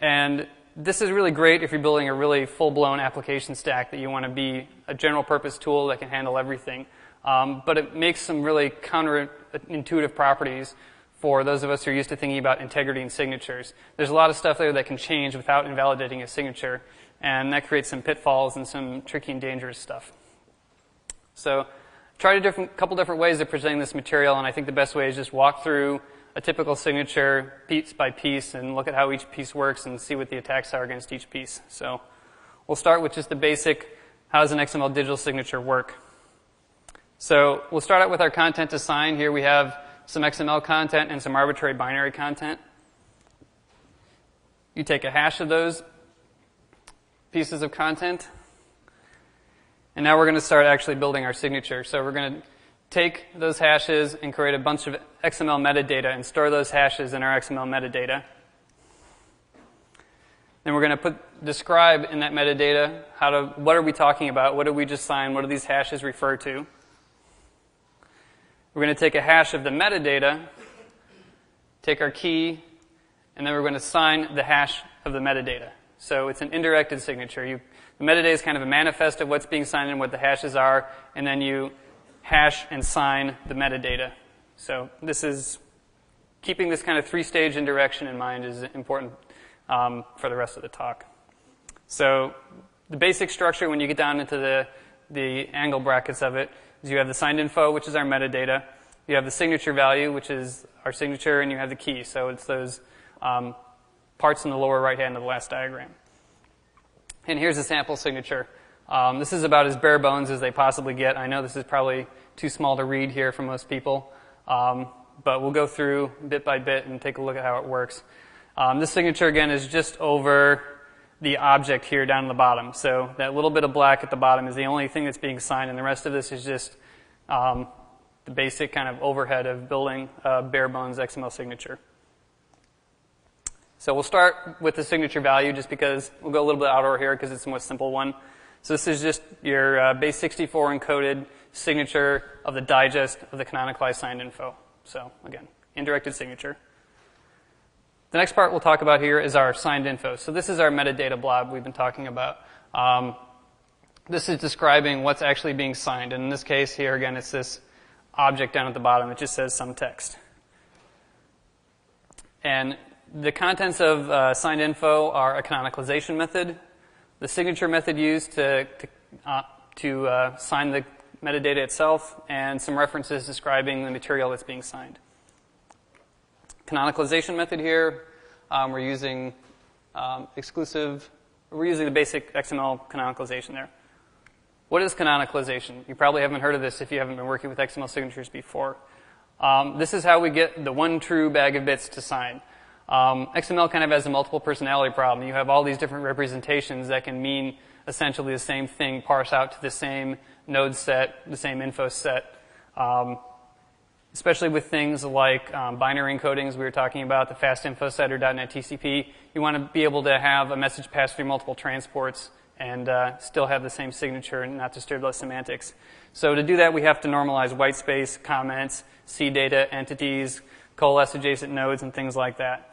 And this is really great if you're building a really full-blown application stack that you want to be a general-purpose tool that can handle everything. But it makes some really counterintuitive properties for those of us who are used to thinking about integrity and signatures. There's a lot of stuff there that can change without invalidating a signature, and that creates some pitfalls and some tricky and dangerous stuff. So tried a couple different ways of presenting this material, and I think the best way is just walk through a typical signature piece by piece and look at how each piece works and see what the attacks are against each piece. So we'll start with just the basic, how does an XML digital signature work? So we'll start out with our content to sign. Here we have some XML content and some arbitrary binary content. You take a hash of those pieces of content, and now we're going to start actually building our signature. So we're going to take those hashes and create a bunch of XML metadata and store those hashes in our XML metadata. Then we're going to describe in that metadata what are we talking about, what did we just sign, what do these hashes refer to. We're going to take a hash of the metadata, take our key, and then we're going to sign the hash of the metadata. So it's an indirected signature. The metadata is kind of a manifest of what's being signed and what the hashes are, and then you hash and sign the metadata. So this is keeping this kind of three-stage indirection in mind is important for the rest of the talk. So the basic structure when you get down into the angle brackets of it is you have the signed info, which is our metadata. You have the signature value, which is our signature, and you have the key. So it's those parts in the lower right hand of the last diagram. And here's a sample signature. This is about as bare bones as they possibly get. I know this is probably too small to read here for most people, but we'll go through bit by bit and take a look at how it works. This signature, again, is just over the object here down at the bottom. So that little bit of black at the bottom is the only thing that's being signed, and the rest of this is just the basic kind of overhead of building a bare bones XML signature. So we'll start with the signature value just because we'll go a little bit out over here because it's the most simple one. So this is just your base 64 encoded signature of the digest of the canonicalized signed info. So again, indirected signature. The next part we'll talk about here is our signed info. So this is our metadata blob we've been talking about. This is describing what's actually being signed. And in this case here, again, it's this object down at the bottom. It just says some text. And the contents of signed info are a canonicalization method, the signature method used to sign the metadata itself, and some references describing the material that's being signed. Canonicalization method here, we're using we're using the basic XML canonicalization there. What is canonicalization? You probably haven't heard of this if you haven't been working with XML signatures before. This is how we get the one true bag of bits to sign. XML kind of has a multiple personality problem. You have all these different representations that can mean essentially the same thing, parse out to the same node set, the same info set. Especially with things like binary encodings we were talking about, the fast info set or .NET TCP, you want to be able to have a message pass through multiple transports and still have the same signature and not disturb those semantics. So to do that, we have to normalize white space, comments, CData, entities, coalesce adjacent nodes, and things like that.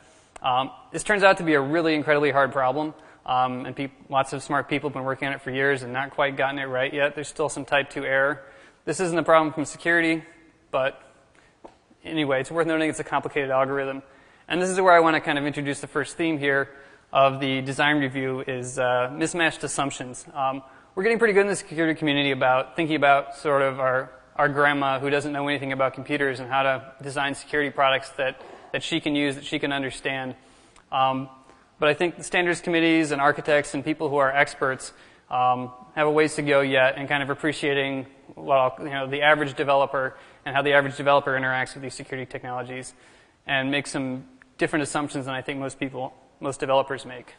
This turns out to be a really incredibly hard problem, and lots of smart people have been working on it for years and not quite gotten it right yet. There's still some type 2 error. This isn't a problem from security, but anyway, it's worth noting it's a complicated algorithm. And this is where I want to kind of introduce the first theme here of the design review is mismatched assumptions. We're getting pretty good in the security community about thinking about sort of our grandma who doesn't know anything about computers and how to design security products that she can use, that she can understand. But I think the standards committees and architects and people who are experts have a ways to go yet in kind of appreciating the average developer and how the average developer interacts with these security technologies and make some different assumptions than I think most developers make.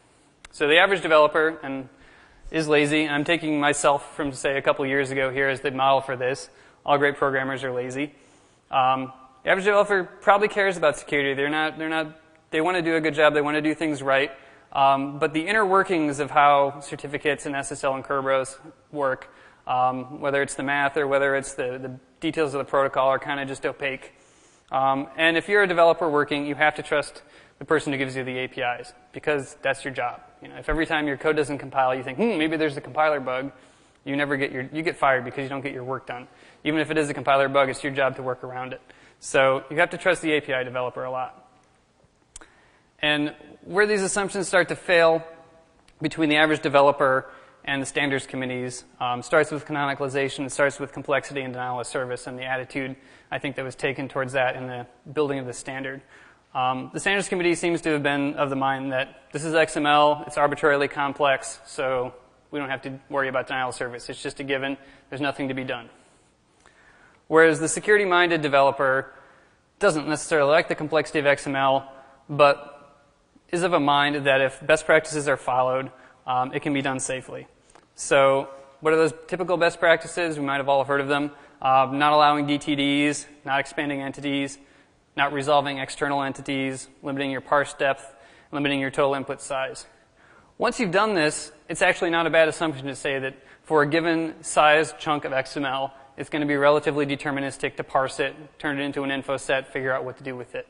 So the average developer is lazy. I'm taking myself from, say, a couple years ago here as the model for this. All great programmers are lazy. The average developer probably cares about security. They're not they want to do a good job, they want to do things right, but the inner workings of how certificates and SSL and Kerberos work, whether it's the math or whether it's the details of the protocol, are kind of just opaque. And if you're a developer working, you have to trust the person who gives you the APIs, because that's your job. If every time your code doesn't compile, you think, maybe there's a compiler bug, you get fired because you don't get your work done. Even if it is a compiler bug, it's your job to work around it. So you have to trust the API developer a lot. And where these assumptions start to fail between the average developer and the standards committees starts with canonicalization, it starts with complexity and denial of service, and the attitude, I think, that was taken towards that in the building of the standard. The standards committee seems to have been of the mind that this is XML, it's arbitrarily complex, so we don't have to worry about denial of service. It's just a given. There's nothing to be done. Whereas the security-minded developer doesn't necessarily like the complexity of XML, but is of a mind that if best practices are followed, it can be done safely. So what are those typical best practices? We might have all heard of them. Not allowing DTDs, not expanding entities, not resolving external entities, limiting your parse depth, limiting your total input size. Once you've done this, it's actually not a bad assumption to say that for a given size chunk of XML, it's going to be relatively deterministic to parse it, turn it into an info set, figure out what to do with it.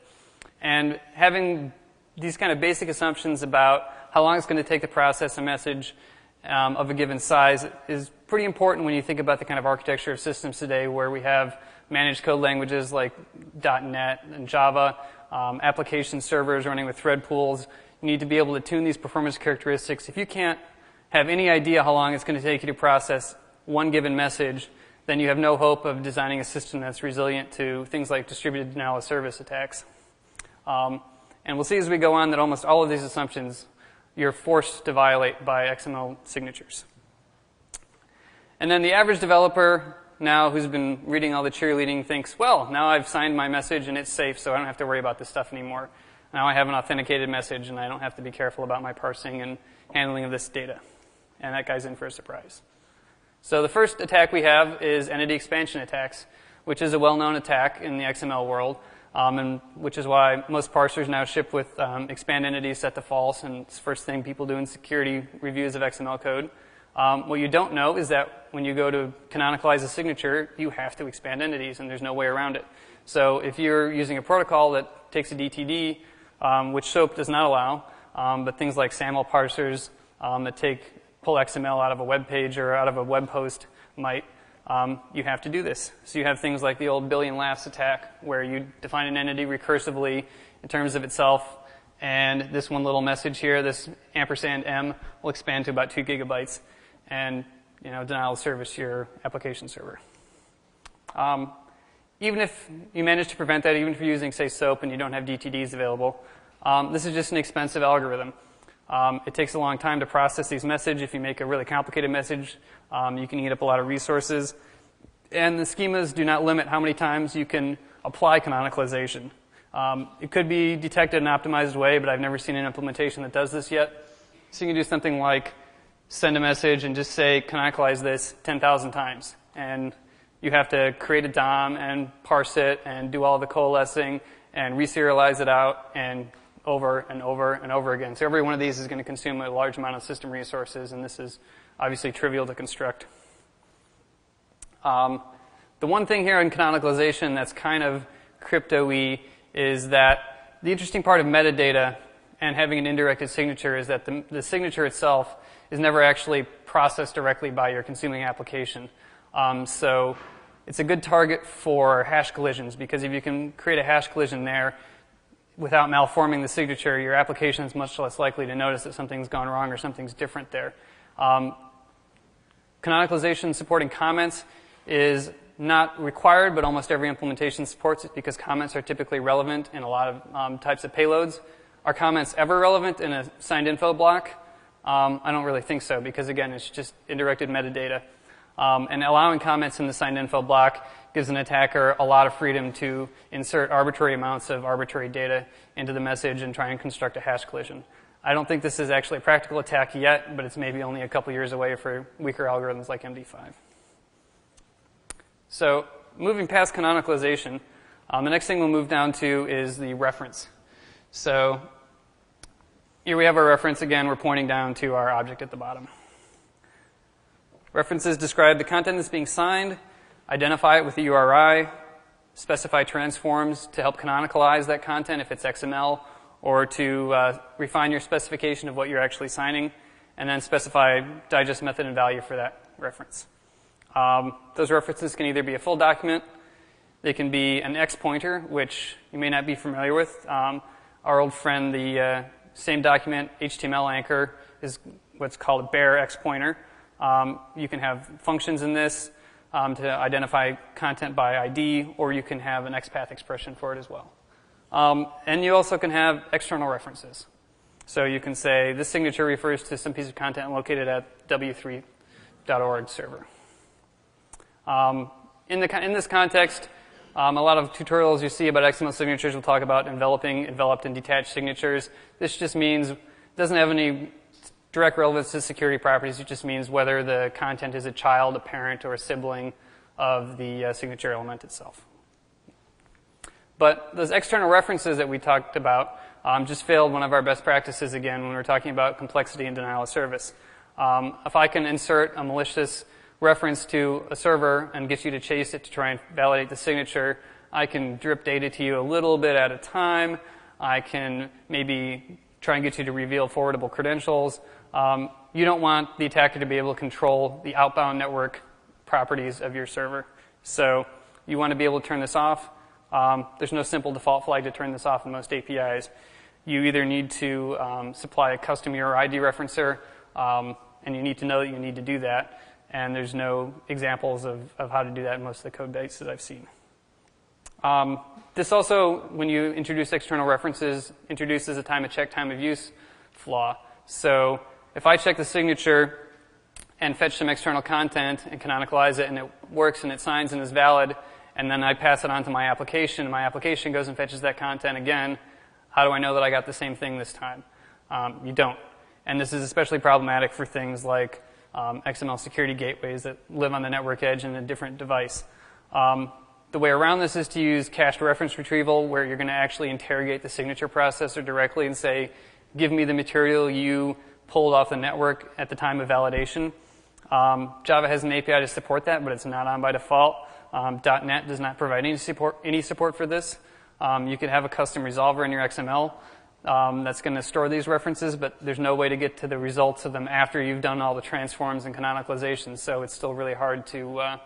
And having these kind of basic assumptions about how long it's going to take to process a message of a given size is pretty important when you think about the kind of architecture of systems today where we have managed code languages like .NET and Java, application servers running with thread pools. You need to be able to tune these performance characteristics. If you can't have any idea how long it's going to take you to process one given message, then you have no hope of designing a system that's resilient to things like distributed denial of service attacks. And we'll see as we go on that almost all of these assumptions you're forced to violate by XML signatures. And then the average developer now who's been reading all the cheerleading thinks, well, now I've signed my message and it's safe, so I don't have to worry about this stuff anymore. Now I have an authenticated message and I don't have to be careful about my parsing and handling of this data. And that guy's in for a surprise. So the first attack we have is entity expansion attacks, which is a well-known attack in the XML world, and which is why most parsers now ship with expand entities set to false, and it's the first thing people do in security reviews of XML code. What you don't know is that when you go to canonicalize a signature, you have to expand entities, and there's no way around it. So if you're using a protocol that takes a DTD, which SOAP does not allow, but things like SAML parsers that pull XML out of a web page or out of a web post might, you have to do this. So you have things like the old billion laughs attack, where you define an entity recursively in terms of itself, and this one little message here, this &M, will expand to about 2 gigabytes, and denial of service to your application server. Even if you manage to prevent that, even if you're using, say, SOAP and you don't have DTDs available, this is just an expensive algorithm. It takes a long time to process these messages. If you make a really complicated message, you can eat up a lot of resources. And the schemas do not limit how many times you can apply canonicalization. It could be detected in an optimized way, but I've never seen an implementation that does this yet. So you can do something like send a message and just say, canonicalize this 10,000 times. And you have to create a DOM and parse it and do all the coalescing and reserialize it out and over and over and over again. So every one of these is going to consume a large amount of system resources, and this is obviously trivial to construct. The one thing here in canonicalization that's kind of crypto-y is that the interesting part of metadata and having an indirected signature is that the signature itself is never actually processed directly by your consuming application. So it's a good target for hash collisions, because if you can create a hash collision there without malforming the signature, your application is much less likely to notice that something's gone wrong or something's different there. Canonicalization supporting comments is not required, but almost every implementation supports it because comments are typically relevant in a lot of types of payloads. Are comments ever relevant in a signed info block? I don't really think so, because again, it's just indirected metadata. And allowing comments in the signed info block gives an attacker a lot of freedom to insert arbitrary amounts of arbitrary data into the message and try and construct a hash collision. I don't think this is actually a practical attack yet, but it's maybe only a couple years away for weaker algorithms like MD5. So moving past canonicalization, the next thing we'll move down to is the reference. So here we have our reference. Again, we're pointing down to our object at the bottom. References describe the content that's being signed, identify it with the URI, specify transforms to help canonicalize that content if it's XML, or to refine your specification of what you're actually signing, and then specify digest method and value for that reference. Those references can either be a full document, they can be an X pointer, which you may not be familiar with. Our old friend, the same document HTML anchor, is what's called a bare X pointer. You can have functions in this to identify content by ID, or you can have an XPath expression for it as well. And you also can have external references. So you can say this signature refers to some piece of content located at w3.org server. In this context, a lot of tutorials you see about XML signatures will talk about enveloping, enveloped, and detached signatures. This just means, it doesn't have any direct relevance to security properties. It just means whether the content is a child, a parent, or a sibling of the signature element itself. But those external references that we talked about just failed one of our best practices again when we're talking about complexity and denial of service. If I can insert a malicious reference to a server and get you to chase it to try and validate the signature, I can drip data to you a little bit at a time. I can maybe try and get you to reveal forwardable credentials. You don't want the attacker to be able to control the outbound network properties of your server. So you want to be able to turn this off. There's no simple default flag to turn this off in most APIs. You either need to supply a custom URI dereferencer, and you need to know that you need to do that. And there's no examples of how to do that in most of the code bases I've seen. This also, when you introduce external references, introduces a time of check, time of use flaw. So if I check the signature and fetch some external content and canonicalize it, and it works and it signs and is valid, and then I pass it on to my application, and my application goes and fetches that content again, how do I know that I got the same thing this time? You don't. And this is especially problematic for things like XML security gateways that live on the network edge in a different device. The way around this is to use cached reference retrieval, where you're going to actually interrogate the signature processor directly and say, give me the material you pulled off the network at the time of validation. Java has an API to support that, but it's not on by default. .NET does not provide any support for this. You could have a custom resolver in your XML that's going to store these references, but there's no way to get to the results of them after you've done all the transforms and canonicalizations, so it's still really hard to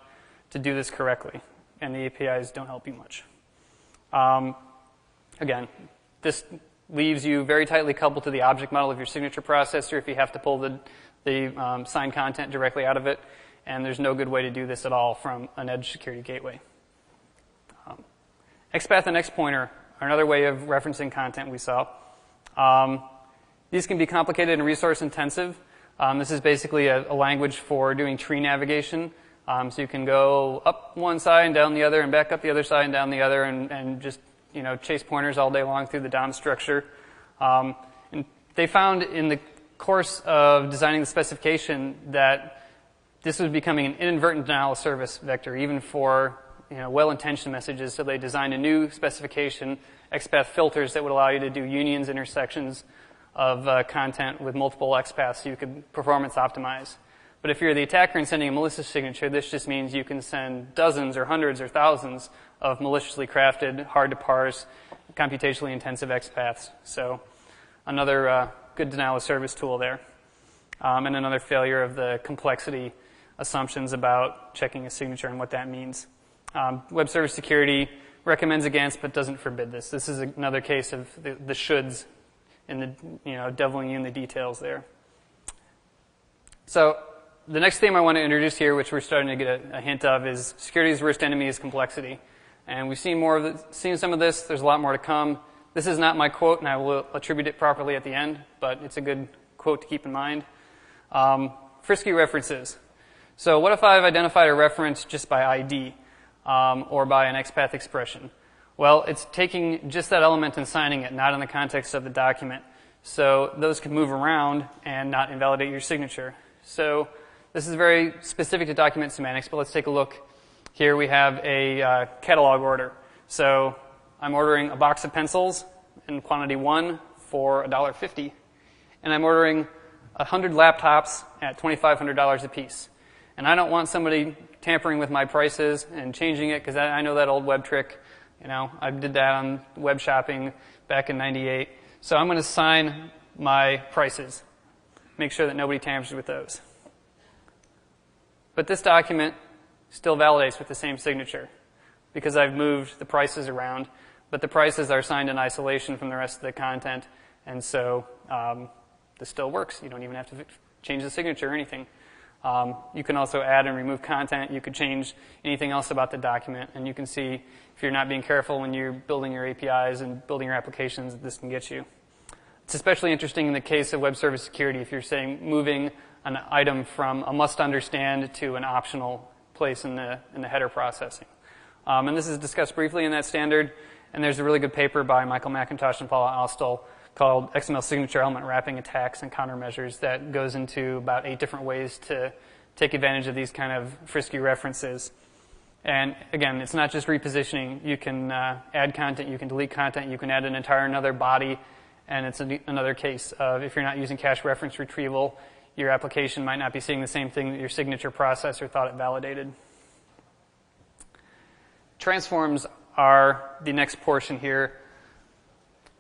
do this correctly, and the APIs don't help you much. Again, this leaves you very tightly coupled to the object model of your signature processor if you have to pull the signed content directly out of it, and there's no good way to do this at all from an edge security gateway. XPath and XPointer are another way of referencing content we saw. These can be complicated and resource intensive. This is basically a language for doing tree navigation. So you can go up one side and down the other and back up the other side and down the other and just chase pointers all day long through the DOM structure. And they found in the course of designing the specification that this was becoming an inadvertent denial of service vector, even for well-intentioned messages. So they designed a new specification, XPath filters, that would allow you to do unions, intersections of content with multiple XPaths so you could performance optimize. But if you're the attacker and sending a malicious signature, this just means you can send dozens or hundreds or thousands of maliciously crafted, hard to parse, computationally intensive XPaths. So another good denial of service tool there. And another failure of the complexity assumptions about checking a signature and what that means. Web Service Security recommends against but doesn't forbid this. This is another case of the shoulds and the deviling in the details there. So the next theme I want to introduce here, which we're starting to get a hint of, is security's worst enemy is complexity. And we've seen seen some of this. There's a lot more to come. This is not my quote, and I will attribute it properly at the end, but it's a good quote to keep in mind. Frisky references. So what if I've identified a reference just by ID or by an XPath expression? Well, it's taking just that element and signing it, not in the context of the document. So those can move around and not invalidate your signature. So this is very specific to document semantics, but let's take a look. Here we have a catalog order. So I'm ordering a box of pencils, in quantity 1 for $1.50. And I'm ordering 100 laptops at $2,500 a piece. And I don't want somebody tampering with my prices and changing it, because I know that old web trick. You know, I did that on web shopping back in '98. So I'm going to sign my prices. Make sure that nobody tampers with those. But this document still validates with the same signature, because I've moved the prices around, but the prices are signed in isolation from the rest of the content, and so this still works. You don't even have to change the signature or anything. You can also add and remove content. You could change anything else about the document, and you can see if you're not being careful when you're building your APIs and building your applications, that this can get you. It's especially interesting in the case of web service security if you're saying moving an item from a must understand to an optional place in the header processing. And this is discussed briefly in that standard, and there's a really good paper by Michael McIntosh and Paula Austell called XML Signature Element Wrapping Attacks and Countermeasures that goes into about 8 different ways to take advantage of these kind of frisky references. And again, it's not just repositioning. You can add content, you can delete content, you can add an entire another body, and it's another case of if you're not using cache reference retrieval, your application might not be seeing the same thing that your signature processor thought it validated. Transforms are the next portion here.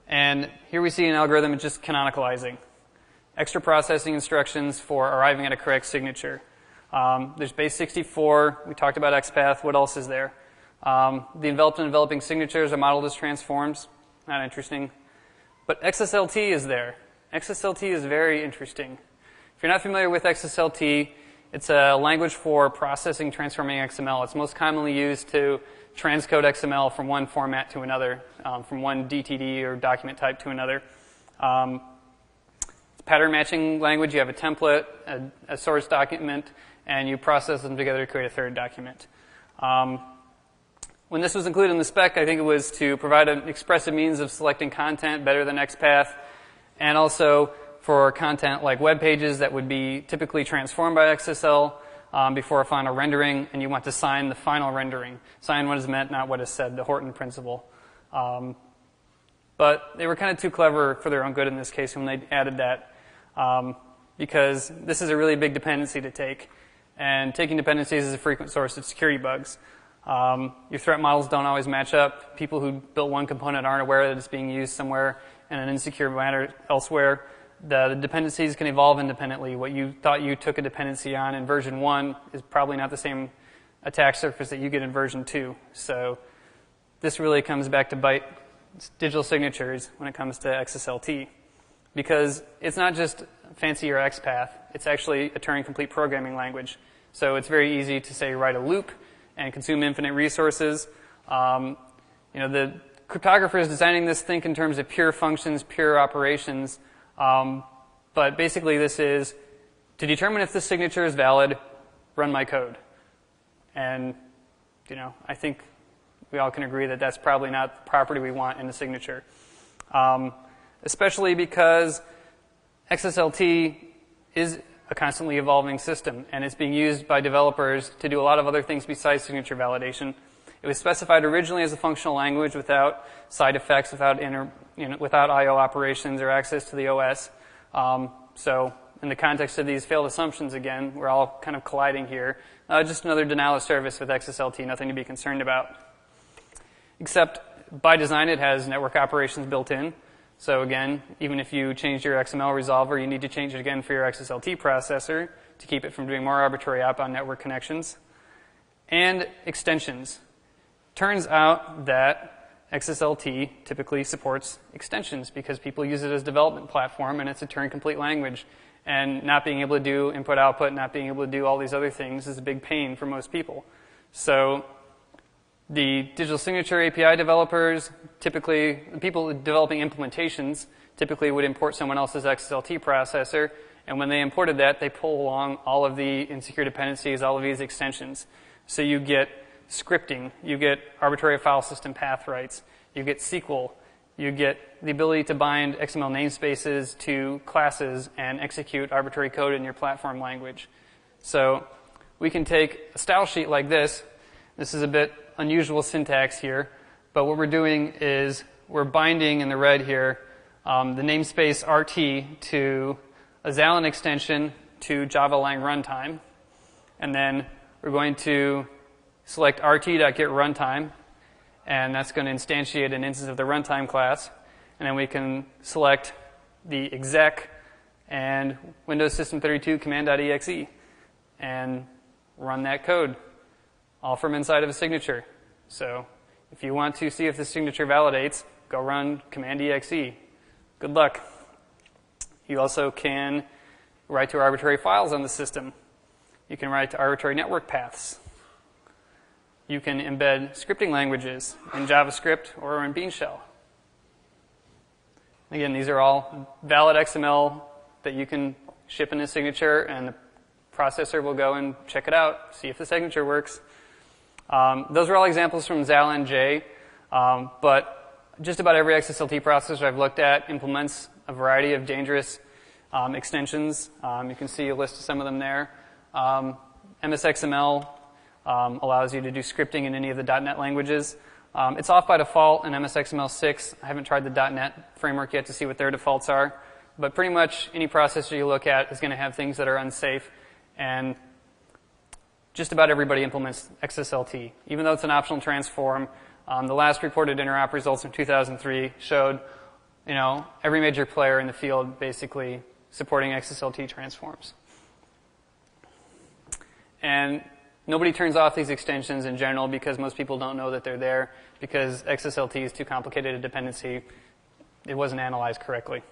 And here we see an algorithm of just canonicalizing. Extra processing instructions for arriving at a correct signature. There's base 64. We talked about XPath. What else is there? The enveloped and enveloping signatures are modeled as transforms. Not interesting. But XSLT is there. XSLT is very interesting. If you're not familiar with XSLT, it's a language for processing transforming XML. It's most commonly used to transcode XML from one format to another, from one DTD or document type to another. It's pattern matching language. You have a template, a source document, and you process them together to create a third document. When this was included in the spec, I think it was to provide an expressive means of selecting content better than XPath, and also for content like web pages that would be typically transformed by XSL before a final rendering, and you want to sign the final rendering. Sign what is meant, not what is said, the Horton principle. But they were kind of too clever for their own good in this case when they added that, because this is a really big dependency to take, and taking dependencies is a frequent source of security bugs. Your threat models don't always match up. People who built one component aren't aware that it's being used somewhere in an insecure manner elsewhere. The dependencies can evolve independently. What you thought you took a dependency on in version 1 is probably not the same attack surface that you get in version 2. So this really comes back to bite digital signatures when it comes to XSLT, because it's not just fancier XPath. It's actually a Turing-complete programming language. So it's very easy to, say, write a loop and consume infinite resources. The cryptographers designing this think in terms of pure functions, pure operations. But basically this is, to determine if this signature is valid, run my code. And, I think we all can agree that that's probably not the property we want in the signature. Especially because XSLT is a constantly evolving system, and it's being used by developers to do a lot of other things besides signature validation. It was specified originally as a functional language without side effects, without I/O operations or access to the OS. So in the context of these failed assumptions, again, we're all kind of colliding here. Just another denial of service with XSLT, nothing to be concerned about. Except by design, it has network operations built in. So again, even if you change your XML resolver, you need to change it again for your XSLT processor to keep it from doing more arbitrary outbound network connections. And extensions. Turns out that XSLT typically supports extensions because people use it as a development platform, and it's a Turing-complete language. And not being able to do input-output, not being able to do all these other things is a big pain for most people. So the digital signature API developers, typically, people developing implementations, typically would import someone else's XSLT processor, and when they imported that, they pull along all of the insecure dependencies, all of these extensions. So you get scripting, you get arbitrary file system path rights, you get SQL, you get the ability to bind XML namespaces to classes and execute arbitrary code in your platform language. So we can take a style sheet like this. This is a bit unusual syntax here, but what we're doing is we're binding in the red here the namespace RT to a Xamarin extension to Java Lang runtime. And then we're going to select rt.getRuntime, and that's going to instantiate an instance of the runtime class. And then we can select the exec and Windows System 32 command.exe and run that code, all from inside of a signature. So if you want to see if the signature validates, go run command.exe. Good luck. You also can write to arbitrary files on the system. You can write to arbitrary network paths. You can embed scripting languages in JavaScript or in Bean Shell. Again, these are all valid XML that you can ship in a signature, and the processor will go and check it out, see if the signature works. Those are all examples from Xamarin J, but just about every XSLT processor I've looked at implements a variety of dangerous extensions. You can see a list of some of them there. MSXML allows you to do scripting in any of the .NET languages. It's off by default in MSXML 6. I haven't tried the .NET framework yet to see what their defaults are. But pretty much any processor you look at is going to have things that are unsafe. And just about everybody implements XSLT. Even though it's an optional transform, the last reported interop results in 2003 showed, every major player in the field basically supporting XSLT transforms. And nobody turns off these extensions in general because most people don't know that they're there, because XSLT is too complicated a dependency. It wasn't analyzed correctly.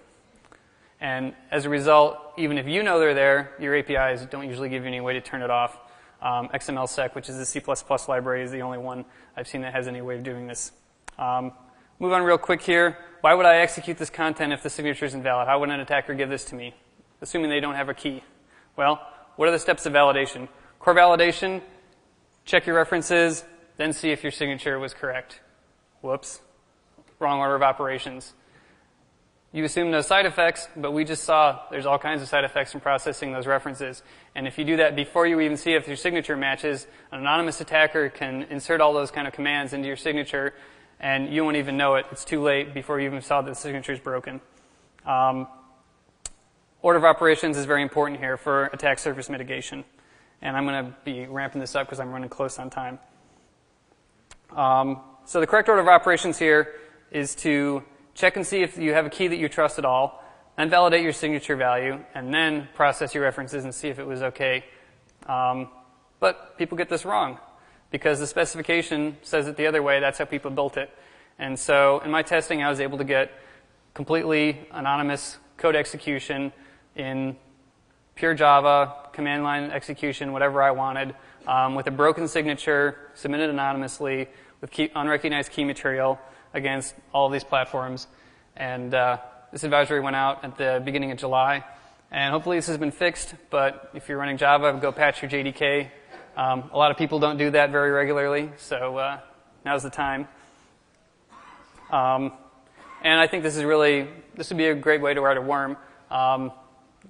And as a result, even if you know they're there, your APIs don't usually give you any way to turn it off. XMLSec, which is the C++ library, is the only one I've seen that has any way of doing this. Move on real quick here. Why would I execute this content if the signature is invalid? How would an attacker give this to me, assuming they don't have a key? Well, what are the steps of validation? Core validation, check your references, then see if your signature was correct. Whoops. Wrong order of operations. You assume no side effects, but we just saw there's all kinds of side effects from processing those references. And if you do that before you even see if your signature matches, an anonymous attacker can insert all those kind of commands into your signature, and you won't even know it. It's too late before you even saw that the signature is broken. Order of operations is very important here for attack surface mitigation. And I'm going to be ramping this up because I'm running close on time. So the correct order of operations here is to check and see if you have a key that you trust at all, then validate your signature value, and then process your references and see if it was okay. But people get this wrong because the specification says it the other way. That's how people built it. And so in my testing, I was able to get completely anonymous code execution in pure Java, command line execution, whatever I wanted, with a broken signature, submitted anonymously, with unrecognized key material against all of these platforms. And this advisory went out at the beginning of July. And hopefully this has been fixed, but if you're running Java, go patch your JDK. A lot of people don't do that very regularly, so now's the time. And I think this would be a great way to write a worm.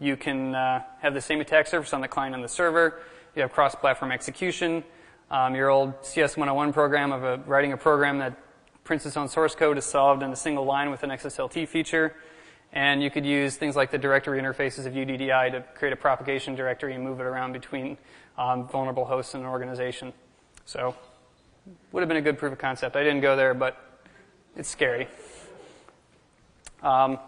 You can have the same attack surface on the client and the server. You have cross-platform execution. Your old CS101 program of writing a program that prints its own source code is solved in a single line with an XSLT feature. And you could use things like the directory interfaces of UDDI to create a propagation directory and move it around between vulnerable hosts in an organization. So would have been a good proof of concept. I didn't go there, but it's scary. Order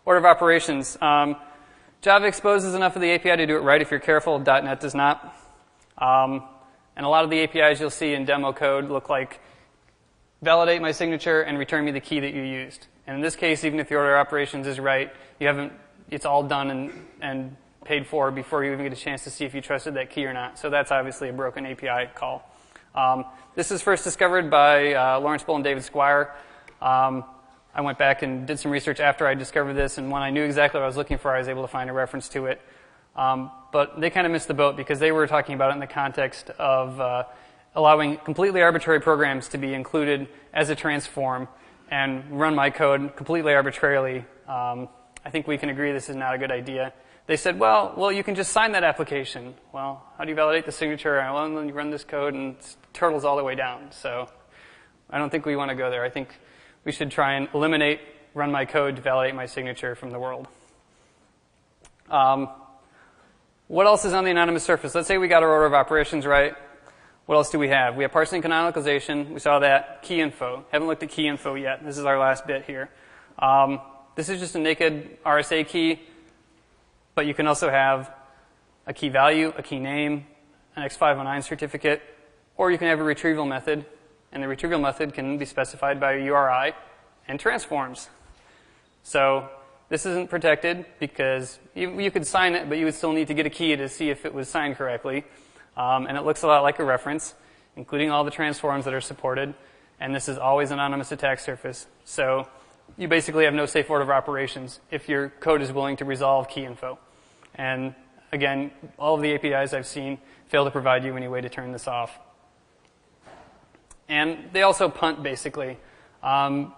of operations. Java exposes enough of the API to do it right if you're careful. .NET does not. And a lot of the APIs you'll see in demo code look like validate my signature and return me the key that you used. And in this case, even if the order of operations is right, it's all done and paid for before you even get a chance to see if you trusted that key or not. So that's obviously a broken API call. This was first discovered by Lawrence Bull and David Squire. I went back and did some research after I discovered this, and when I knew exactly what I was looking for, I was able to find a reference to it. But they kind of missed the boat because they were talking about it in the context of allowing completely arbitrary programs to be included as a transform and run my code completely arbitrarily. I think we can agree this is not a good idea. They said, well, you can just sign that application. Well, how do you validate the signature? Well, then you run this code and it turtles all the way down. So I don't think we want to go there. I think we should try and eliminate run my code to validate my signature from the world. What else is on the anonymous surface? Let's say we got our order of operations right. What else do we have? We have parsing canonicalization. We saw that. Key info. Haven't looked at key info yet. This is our last bit here. This is just a naked RSA key, but you can also have a key value, a key name, an X509 certificate, or you can have a retrieval method, and the retrieval method can be specified by a URI and transforms. So this isn't protected because you could sign it, but you would still need to get a key to see if it was signed correctly. And it looks a lot like a reference, including all the transforms that are supported. And this is always anonymous attack surface. So you basically have no safe order of operations if your code is willing to resolve key info. And again, all of the APIs I've seen fail to provide you any way to turn this off. And they also punt, basically. For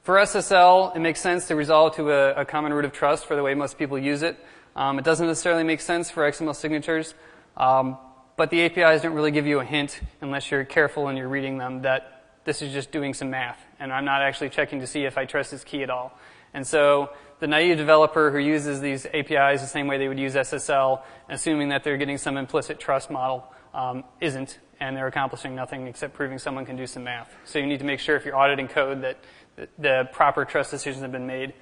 SSL, it makes sense to resolve to a common root of trust for the way most people use it. It doesn't necessarily make sense for XML signatures. But the APIs don't really give you a hint, unless you're careful and you're reading them, that this is just doing some math, and I'm not actually checking to see if I trust this key at all. And so the naive developer who uses these APIs the same way they would use SSL, assuming that they're getting some implicit trust model, isn't, and they're accomplishing nothing except proving someone can do some math. So you need to make sure if you're auditing code that the proper trust decisions have been made.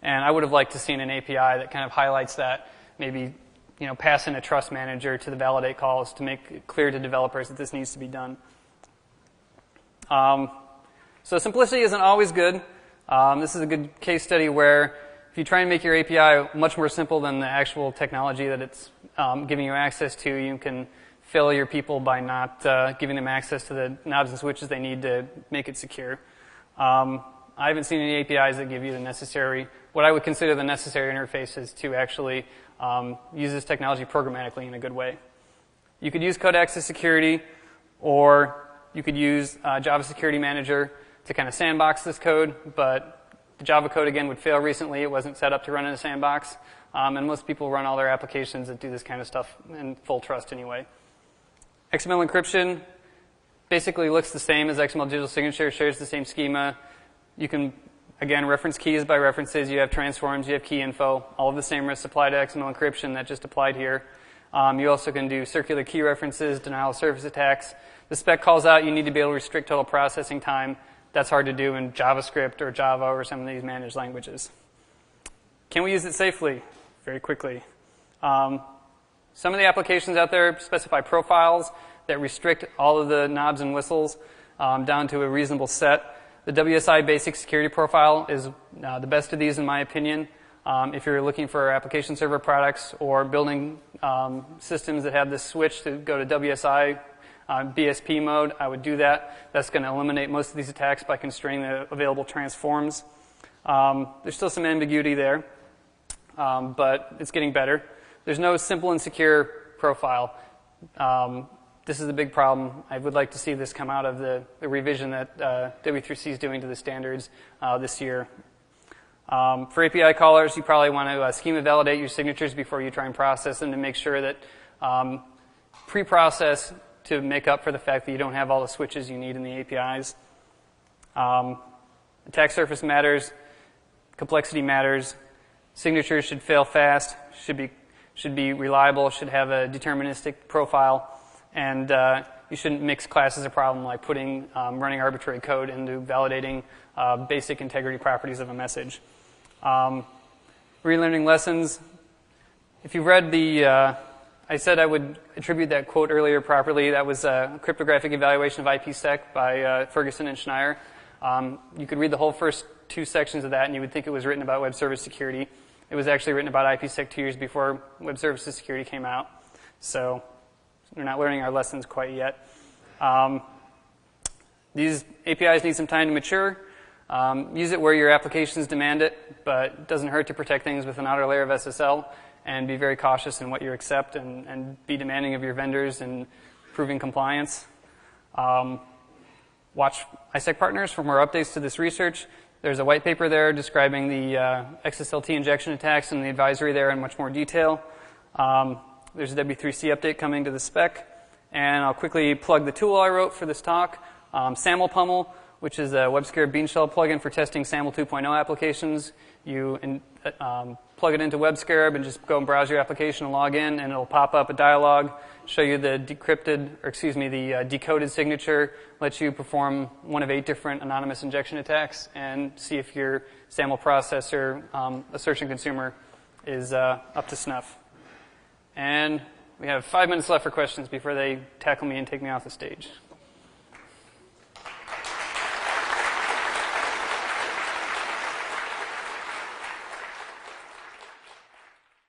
And I would have liked to seen an API that kind of highlights that, maybe pass in a trust manager to the validate calls to make it clear to developers that this needs to be done. So simplicity isn't always good. This is a good case study where if you try and make your API much more simple than the actual technology that it's giving you access to, you can fail your people by not giving them access to the knobs and switches they need to make it secure. I haven't seen any APIs that give you the necessary, what I would consider the necessary interfaces to actually use this technology programmatically in a good way. You could use Code Access Security, or you could use Java Security Manager to kind of sandbox this code, but the Java code, again, would fail recently. It wasn't set up to run in a sandbox, and most people run all their applications that do this kind of stuff in full trust anyway. XML encryption basically looks the same as XML digital signature, shares the same schema. You can, again, reference keys by references. You have transforms, you have key info. All of the same risks apply to XML encryption that just applied here. You also can do circular key references, denial of service attacks. The spec calls out you need to be able to restrict total processing time. That's hard to do in JavaScript or Java or some of these managed languages. Can we use it safely? Very quickly. Some of the applications out there specify profiles that restrict all of the knobs and whistles down to a reasonable set. The WSI basic security profile is the best of these in my opinion. If you're looking for application server products or building systems that have this switch to go to WSI BSP mode, I would do that. That's going to eliminate most of these attacks by constraining the available transforms. There's still some ambiguity there, but it's getting better. There's no simple and secure profile. This is a big problem. I would like to see this come out of the revision that W3C is doing to the standards this year. For API callers, you probably want to schema validate your signatures before you try and process them to make sure that pre-process to make up for the fact that you don't have all the switches you need in the APIs. Attack surface matters. Complexity matters. Signatures should fail fast, should be reliable, should have a deterministic profile, and you shouldn't mix classes of problem like running arbitrary code into validating basic integrity properties of a message. Relearning lessons. If you've read I said I would attribute that quote earlier properly. That was a cryptographic evaluation of IPsec by Ferguson and Schneier. You could read the whole first two sections of that, and you would think it was written about web service security. It was actually written about IPsec 2 years before web services security came out. So we're not learning our lessons quite yet. These APIs need some time to mature. Use it where your applications demand it, but it doesn't hurt to protect things with an outer layer of SSL and be very cautious in what you accept and be demanding of your vendors and proving compliance. Watch ISEC Partners for more updates to this research. There's a white paper there describing the XSLT injection attacks and the advisory there in much more detail. There's a W3C update coming to the spec. And I'll quickly plug the tool I wrote for this talk. SAML Pummel which is a WebScare Bean Shell plugin for testing SAML 2.0 applications. You plug it into WebScarab and just go and browse your application and log in, and it'll pop up a dialog, show you the decoded signature, let you perform one of 8 different anonymous injection attacks, and see if your SAML processor, a searching consumer, is up to snuff. And we have 5 minutes left for questions before they tackle me and take me off the stage.